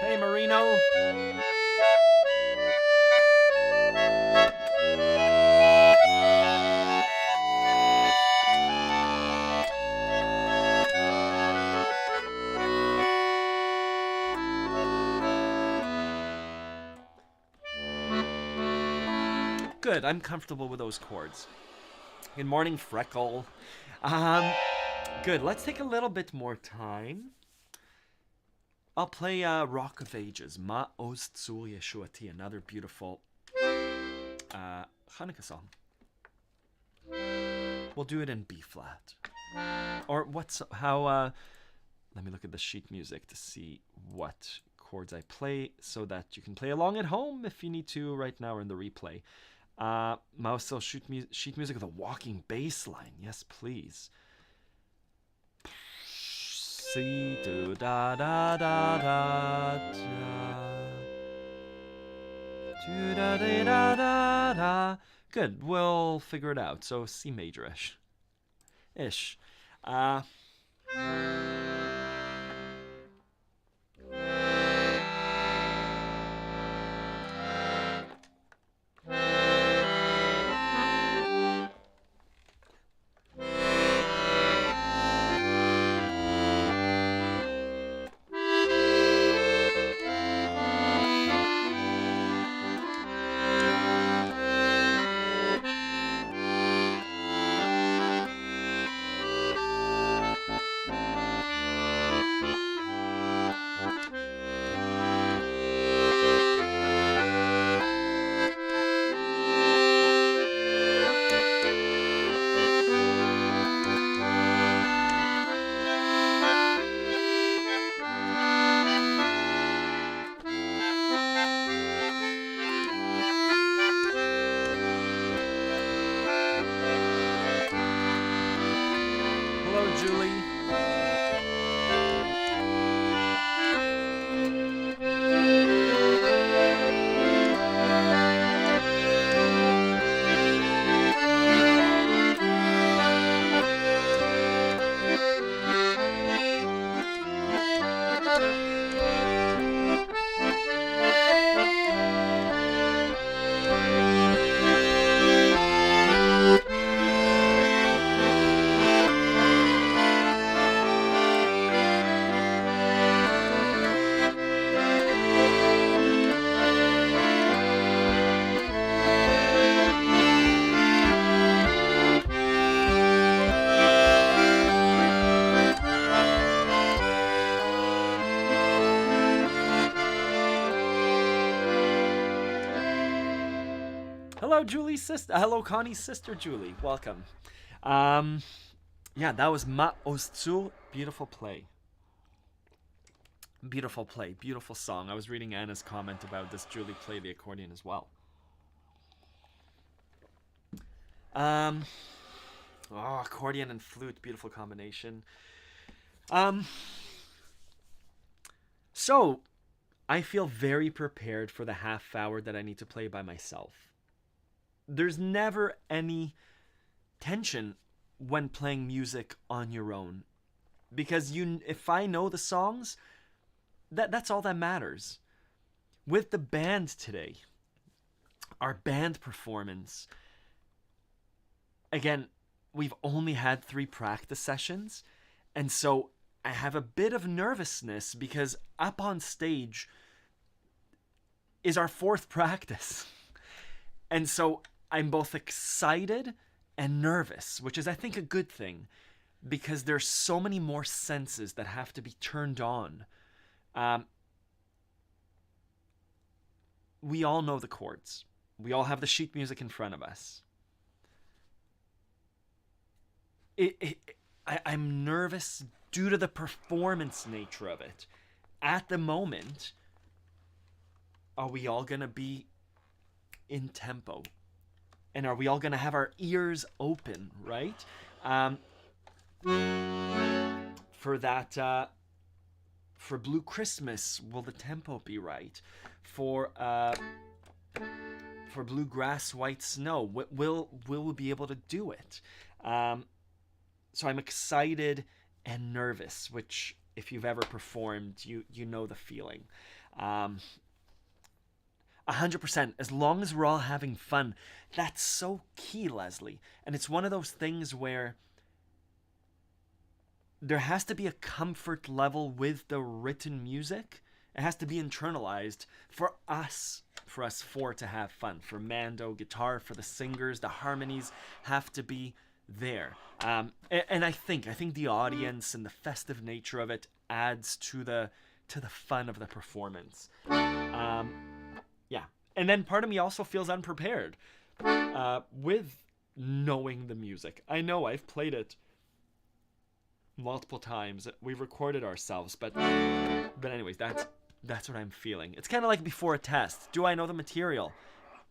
Hey, Marino. Good, I'm comfortable with those chords. Good morning, Freckle. Good, let's take a little bit more time. I'll play Rock of Ages, Ma Ost Sul Yeshuati, another beautiful Hanukkah song. We'll do it in B flat. Or let me look at the sheet music to see what chords I play so that you can play along at home if you need to right now or in the replay. Mouse still sheet music with a walking bass line. Yes, please. C do da da da da da. Do da da da da da. Good. We'll figure it out. So C major-ish. Ish. Hello, Julie's sister. Hello, Connie's sister, Julie. Welcome. Yeah, that was Ma Ostzu. Beautiful play. Beautiful play. Beautiful song. I was reading Anna's comment about this. Julie play the accordion as well. Accordion and flute. Beautiful combination. So, I feel very prepared for the half hour that I need to play by myself. There's never any tension when playing music on your own, because if I know the songs, that's all that matters. With the band today, our band performance, again, we've only had 3 practice sessions, and so I have a bit of nervousness because up on stage is our 4th practice. And so I'm both excited and nervous, which is, I think, a good thing, because there's so many more senses that have to be turned on. We all know the chords. We all have the sheet music in front of us. I'm nervous due to the performance nature of it. At the moment, are we all going to be in tempo? And are we all going to have our ears open, right? For that, for Blue Christmas, will the tempo be right? For Bluegrass White Snow, will we be able to do it? So I'm excited and nervous, which if you've ever performed, you know the feeling. 100%. As long as we're all having fun, that's so key, Leslie. And it's one of those things where there has to be a comfort level with the written music. It has to be internalized for us four to have fun. For Mando, guitar, for the singers, the harmonies have to be there. And I think the audience and the festive nature of it adds to the fun of the performance. Yeah. And then part of me also feels unprepared with knowing the music. I know I've played it multiple times. We've recorded ourselves, but anyways, that's what I'm feeling. It's kind of like before a test. Do I know the material?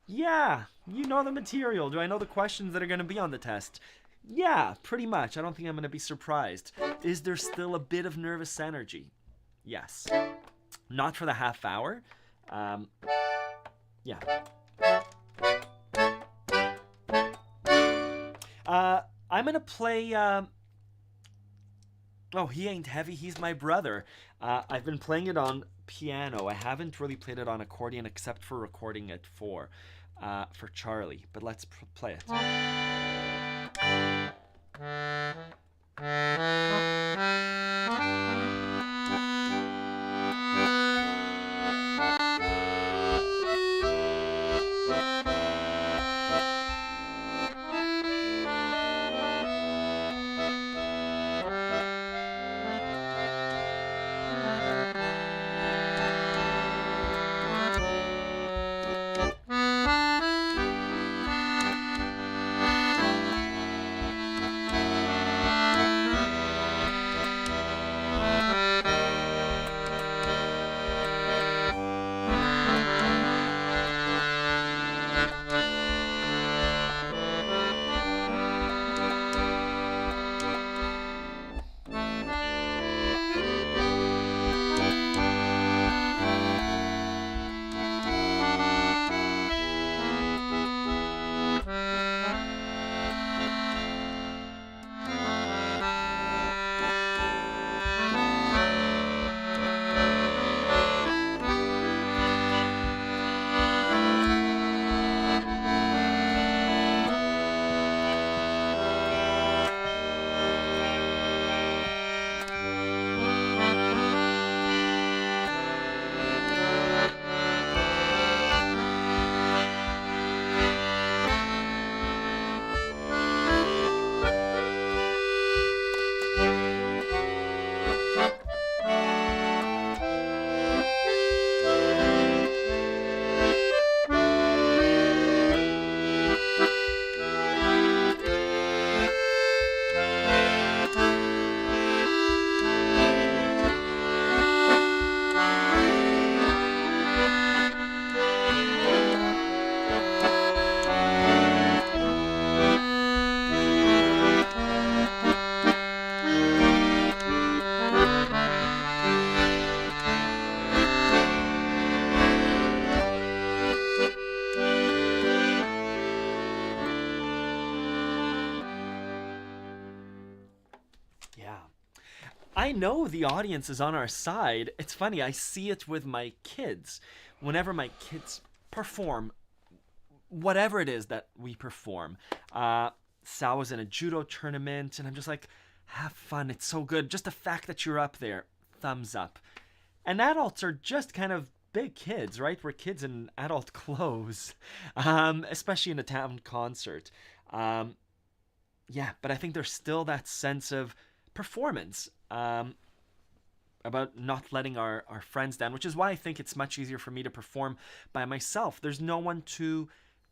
Yeah, you know the material. Do I know the questions that are going to be on the test? Yeah, pretty much. I don't think I'm going to be surprised. Is there still a bit of nervous energy? Yes. Not for the half hour. Yeah. I'm going to play... Oh, he ain't heavy. He's my brother. I've been playing it on piano. I haven't really played it on accordion except for recording it for Charlie. But let's play it. I know the audience is on our side. It's funny, I see it with my kids. Whenever my kids perform, whatever it is that we perform, Sal was in a judo tournament, and I'm just like, have fun, it's so good. Just the fact that you're up there, thumbs up. And adults are just kind of big kids, right? We're kids in adult clothes, especially in a town concert. Yeah, but I think there's still that sense of performance, about not letting our friends down, which is why I think it's much easier for me to perform by myself. There's no one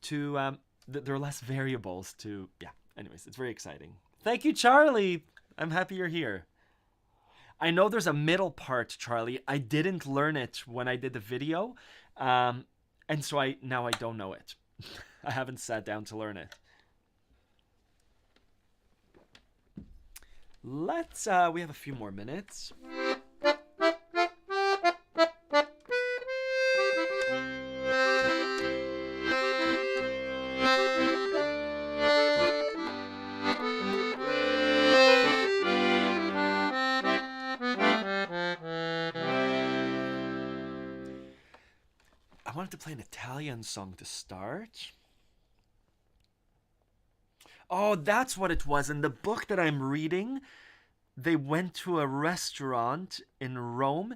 there are less variables to, yeah. Anyways, it's very exciting. Thank you, Charlie. I'm happy you're here. I know there's a middle part, Charlie. I didn't learn it when I did the video, and so now I don't know it. I haven't sat down to learn it. Let's, we have a few more minutes. I wanted to play an Italian song to start. Oh, that's what it was. In the book that I'm reading, they went to a restaurant in Rome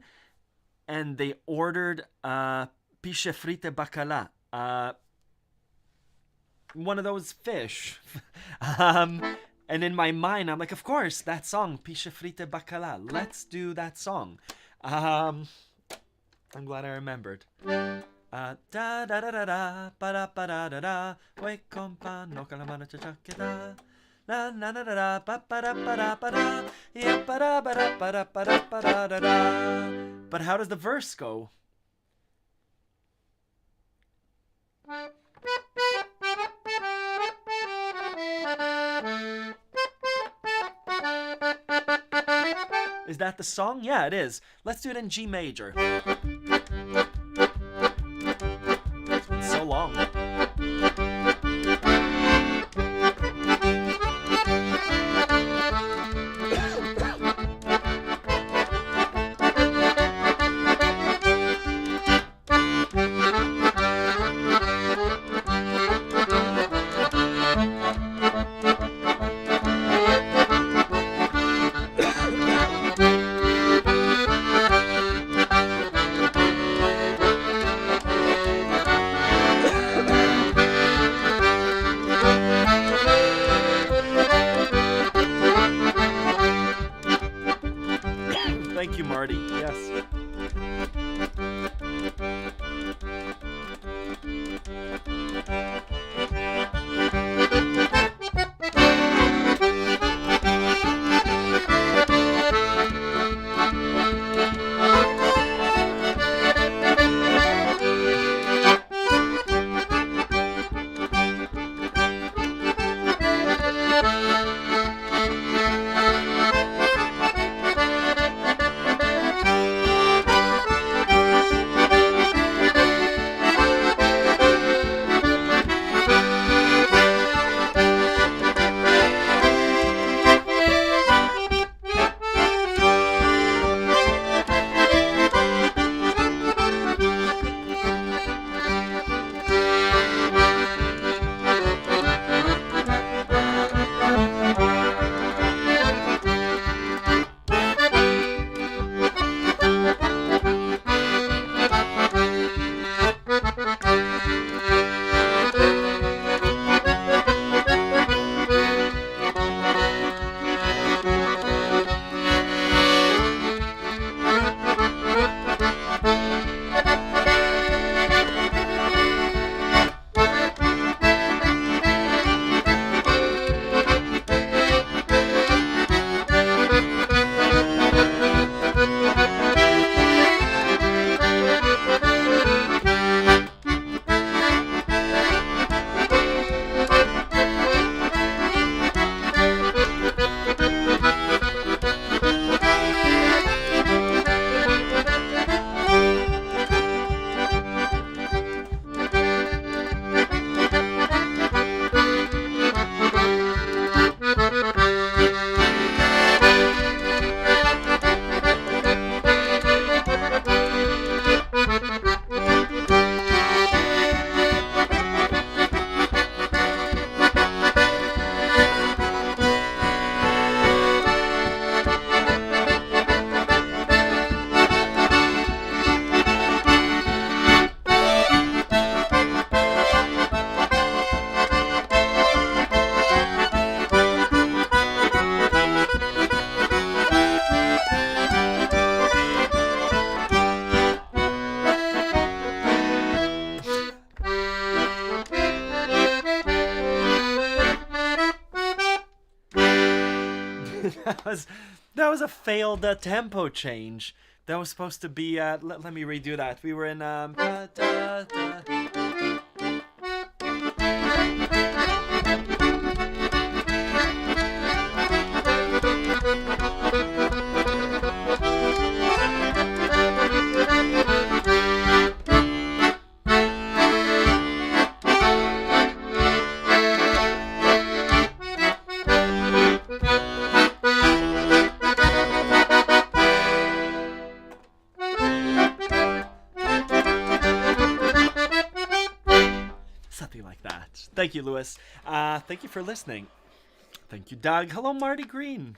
and they ordered pisce fritte bacala, one of those fish. And in my mind, I'm like, of course, that song, pisce fritte bacala. Let's do that song. I'm glad I remembered. Da da da da da ba da ba da da da. Wait, compa, no calamano chachakeda. Na na na da ba ba da ba da ba da. Yeah, ba da ba da ba da ba da ba da da da. But how does the verse go? Is that the song? Yeah, it is. Let's do it in G major. It's been so long. Thank you, Marty. Yes. that was a failed tempo change. That was supposed to be. Let me redo that. We were in. Da, da, da. Thank you, Lewis. Thank you for listening. Thank you, Doug. Hello, Marty Green.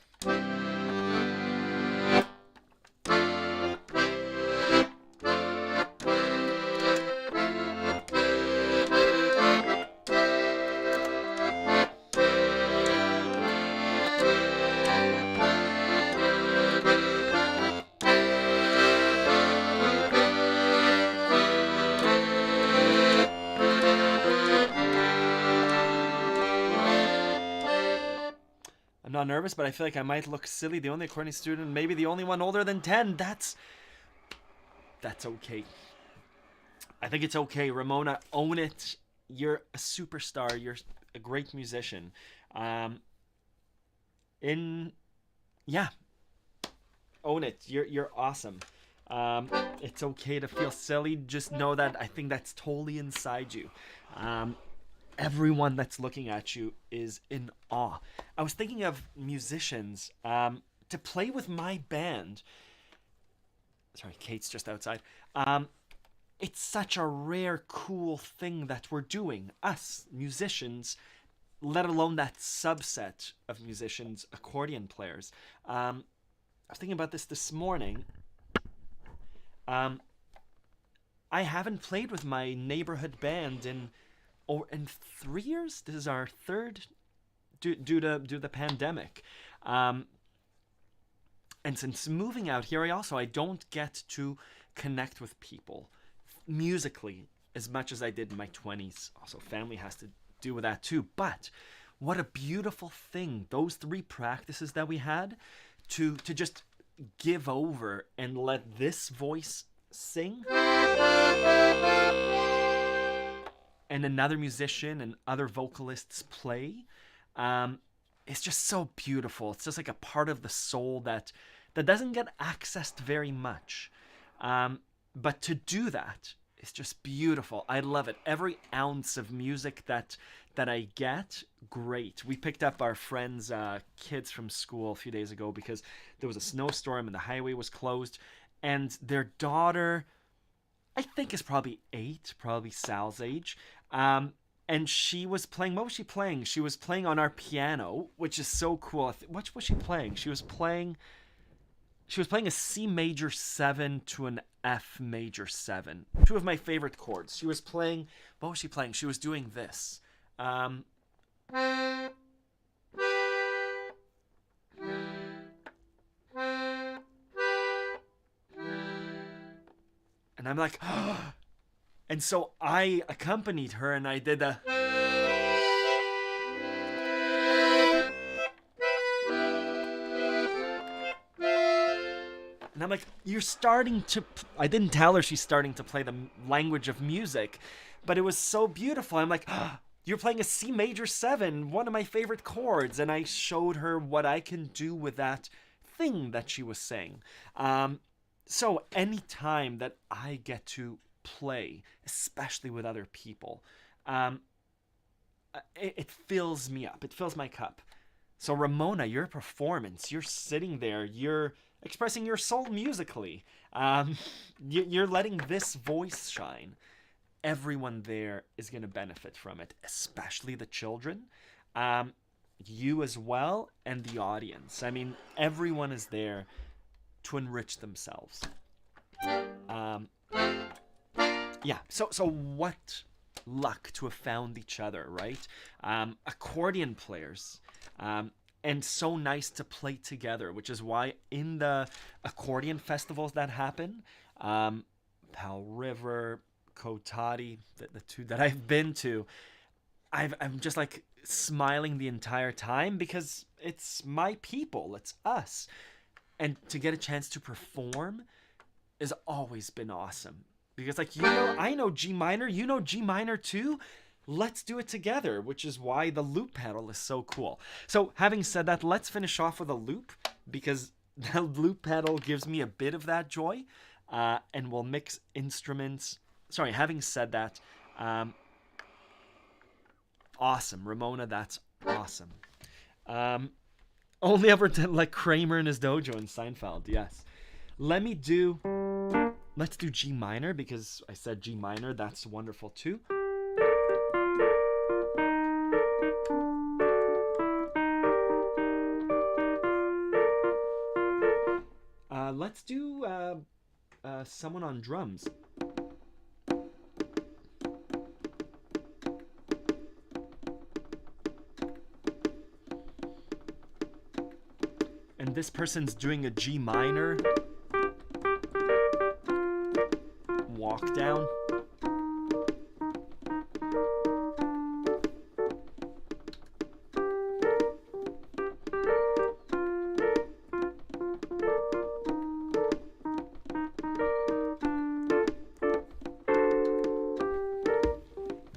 I'm not nervous, but I feel like I might look silly. The only accordion student, maybe the only one older than 10. That's okay. I think it's okay. Ramona, own it. You're a superstar. You're a great musician. Yeah, own it. You're awesome. It's okay to feel silly. Just know that I think that's totally inside you. Everyone that's looking at you is in awe. I was thinking of musicians to play with my band. Sorry, Kate's just outside. It's such a rare, cool thing that we're doing. Us, musicians, let alone that subset of musicians, accordion players. I was thinking about this morning. I haven't played with my neighborhood band in 3 years. This is our third due to the pandemic. And since moving out here, I don't get to connect with people musically as much as I did in my 20s. Also, family has to do with that too. But what a beautiful thing, those 3 practices that we had to just give over and let this voice sing and another musician and other vocalists play. It's just so beautiful. It's just like a part of the soul that doesn't get accessed very much. But to do that is just beautiful. I love it. Every ounce of music that I get, great. We picked up our friends' kids from school a few days ago because there was a snowstorm and the highway was closed. And their daughter, I think, is probably 8, probably Sal's age. And she was playing, what was she playing? She was playing on our piano, which is so cool. What was she playing? She was playing a C major 7 to an F major 7. 2 of my favorite chords. She was playing, what was she playing? She was doing this. And I'm like, oh. And so I accompanied her and I did a... And I'm like, you're starting to... I didn't tell her she's starting to play the language of music, but it was so beautiful. I'm like, oh, you're playing a C major 7, one of my favorite chords. And I showed her what I can do with that thing that she was saying. So anytime that I get to play, especially with other people, it fills me up. It fills my cup. So Ramona, your performance, you're sitting there, you're expressing your soul musically. You're letting this voice shine. Everyone there is going to benefit from it, especially the children. You as well, and the audience. I mean, everyone is there to enrich themselves. Yeah, so what luck to have found each other, right? Accordion players, and so nice to play together, which is why in the accordion festivals that happen, Powell River, Kotati, the 2 that I've been to, I'm just like smiling the entire time because it's my people, it's us. And to get a chance to perform has always been awesome. Because, like, I know G minor, you know G minor too. Let's do it together, which is why the loop pedal is so cool. So, having said that, let's finish off with a loop, because the loop pedal gives me a bit of that joy, and we'll mix instruments. Sorry, having said that, awesome. Ramona, that's awesome. Only ever like Kramer in his dojo in Seinfeld, yes. Let's do G minor, because I said G minor, that's wonderful too. do someone on drums. And this person's doing a G minor walk down.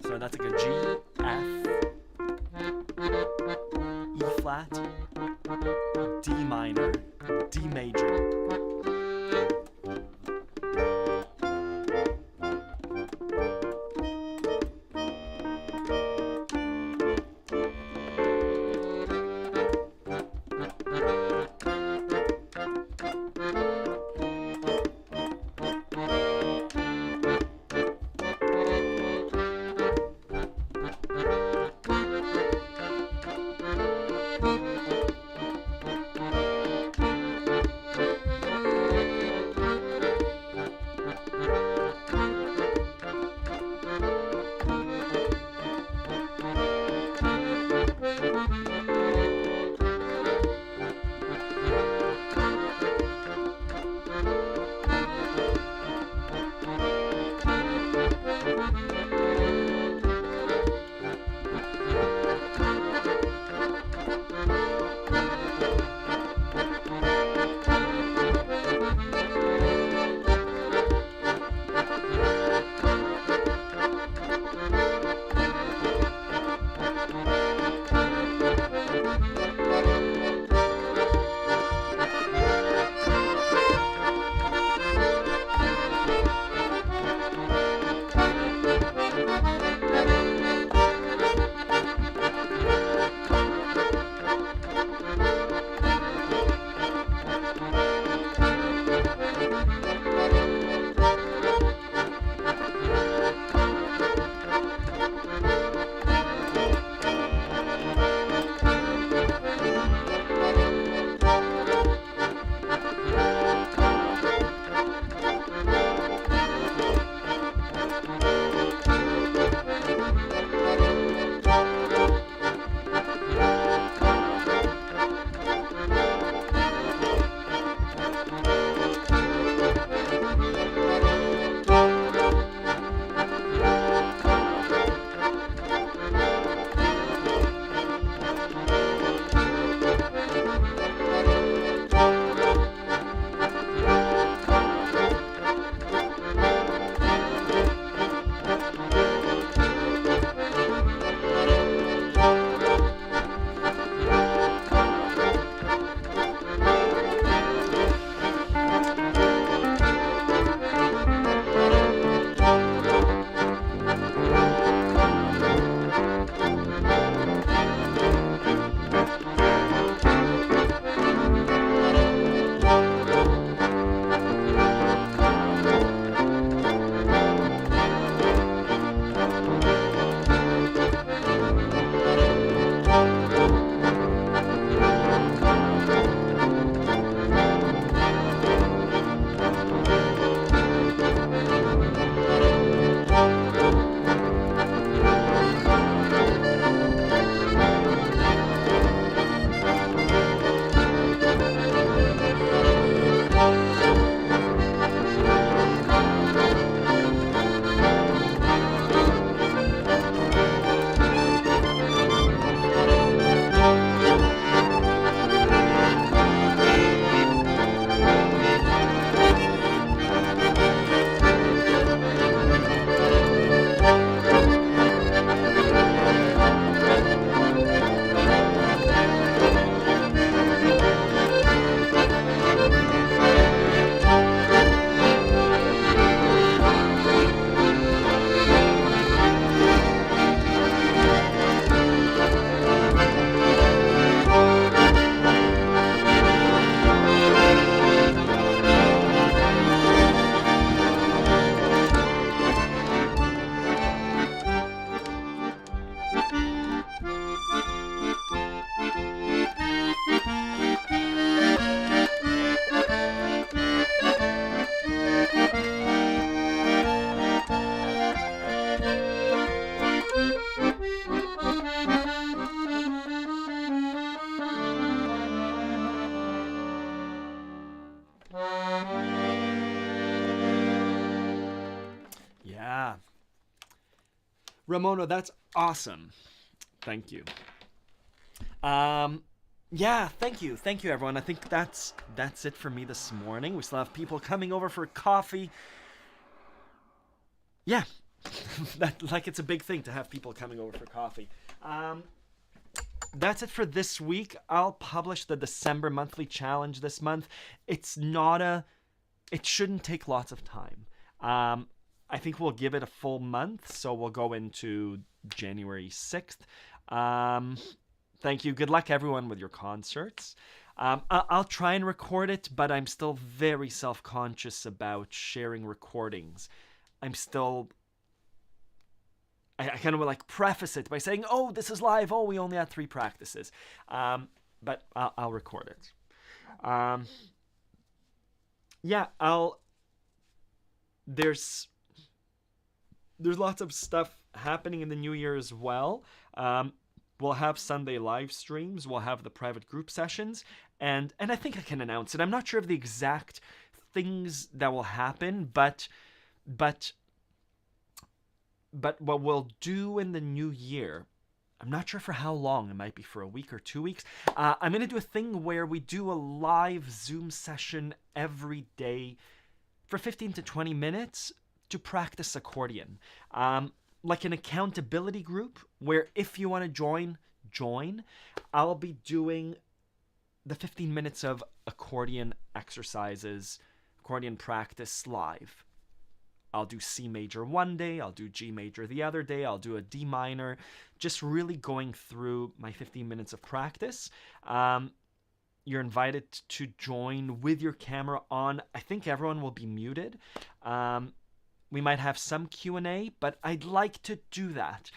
So that's like a G, F, E flat, D minor, D major. Yeah. Ramona, that's awesome. Thank you. Yeah, thank you. Thank you everyone. I think that's it for me this morning. We still have people coming over for coffee. Yeah. That like it's a big thing to have people coming over for coffee. That's it for this week. I'll publish the December monthly challenge this month. It shouldn't take lots of time. I think we'll give it a full month, so we'll go into January 6th. Thank you. Good luck, everyone, with your concerts. I'll try and record it, but I'm still very self-conscious about sharing recordings. I kind of like preface it by saying, oh, this is live. Oh, we only had 3 practices. But I'll record it. Yeah, there's lots of stuff happening in the new year as well. We'll have Sunday live streams. We'll have the private group sessions. And I think I can announce it. I'm not sure of the exact things that will happen, but what we'll do in the new year, I'm not sure for how long. It might be for a week or 2 weeks. I'm going to do a thing where we do a live Zoom session every day for 15 to 20 minutes to practice accordion. Like an accountability group where if you want to join. I'll be doing the 15 minutes of accordion exercises, accordion practice live. I'll do C major one day, I'll do G major the other day, I'll do a D minor, just really going through my 15 minutes of practice. You're invited to join with your camera on. I think everyone will be muted. We might have some Q&A, but I'd like to do that.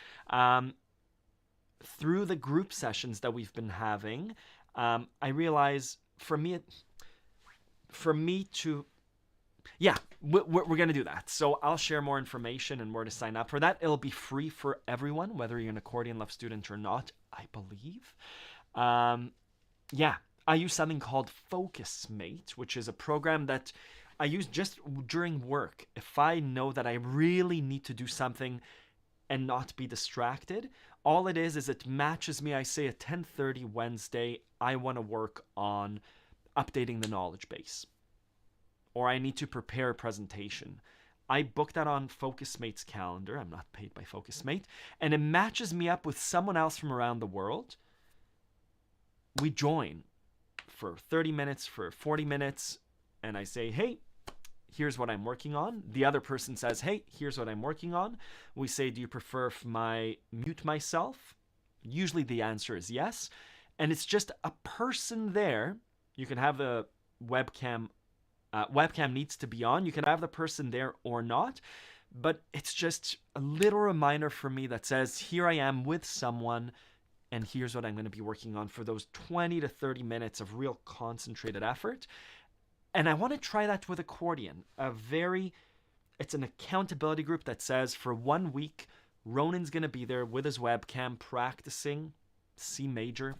Through the group sessions that we've been having, I realize we're going to do that. So I'll share more information and where to sign up for that. It'll be free for everyone, whether you're an Accordion Love student or not, I believe. I use something called FocusMate, which is a program that I use just during work. If I know that I really need to do something and not be distracted, all it is it matches me. I say at 10:30 Wednesday, I want to work on updating the knowledge base, or I need to prepare a presentation. I book that on FocusMate's calendar. I'm not paid by FocusMate. And it matches me up with someone else from around the world. We join for 30 minutes, for 40 minutes, and I say, hey, here's what I'm working on. The other person says, hey, here's what I'm working on. We say, do you prefer if I mute myself? Usually the answer is yes. And it's just a person there. You can have the webcam needs to be on. You can have the person there or not, but it's just a little reminder for me that says, here I am with someone, and here's what I'm going to be working on for those 20 to 30 minutes of real concentrated effort. And I want to try that with accordion. It's an accountability group that says for 1 week, Ronan's going to be there with his webcam practicing C major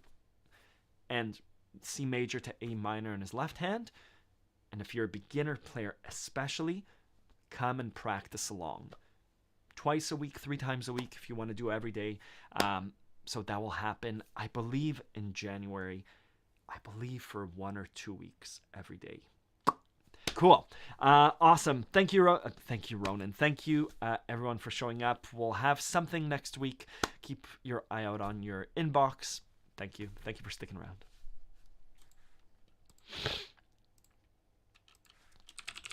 and C major to A minor in his left hand. And if you're a beginner player especially, come and practice along. Twice a week, 3 times a week if you want to do every day. So that will happen, I believe, in January. I believe for 1 or 2 weeks every day. Cool. Awesome. Thank you, Ronan. Thank you, everyone, for showing up. We'll have something next week. Keep your eye out on your inbox. Thank you. Thank you for sticking around.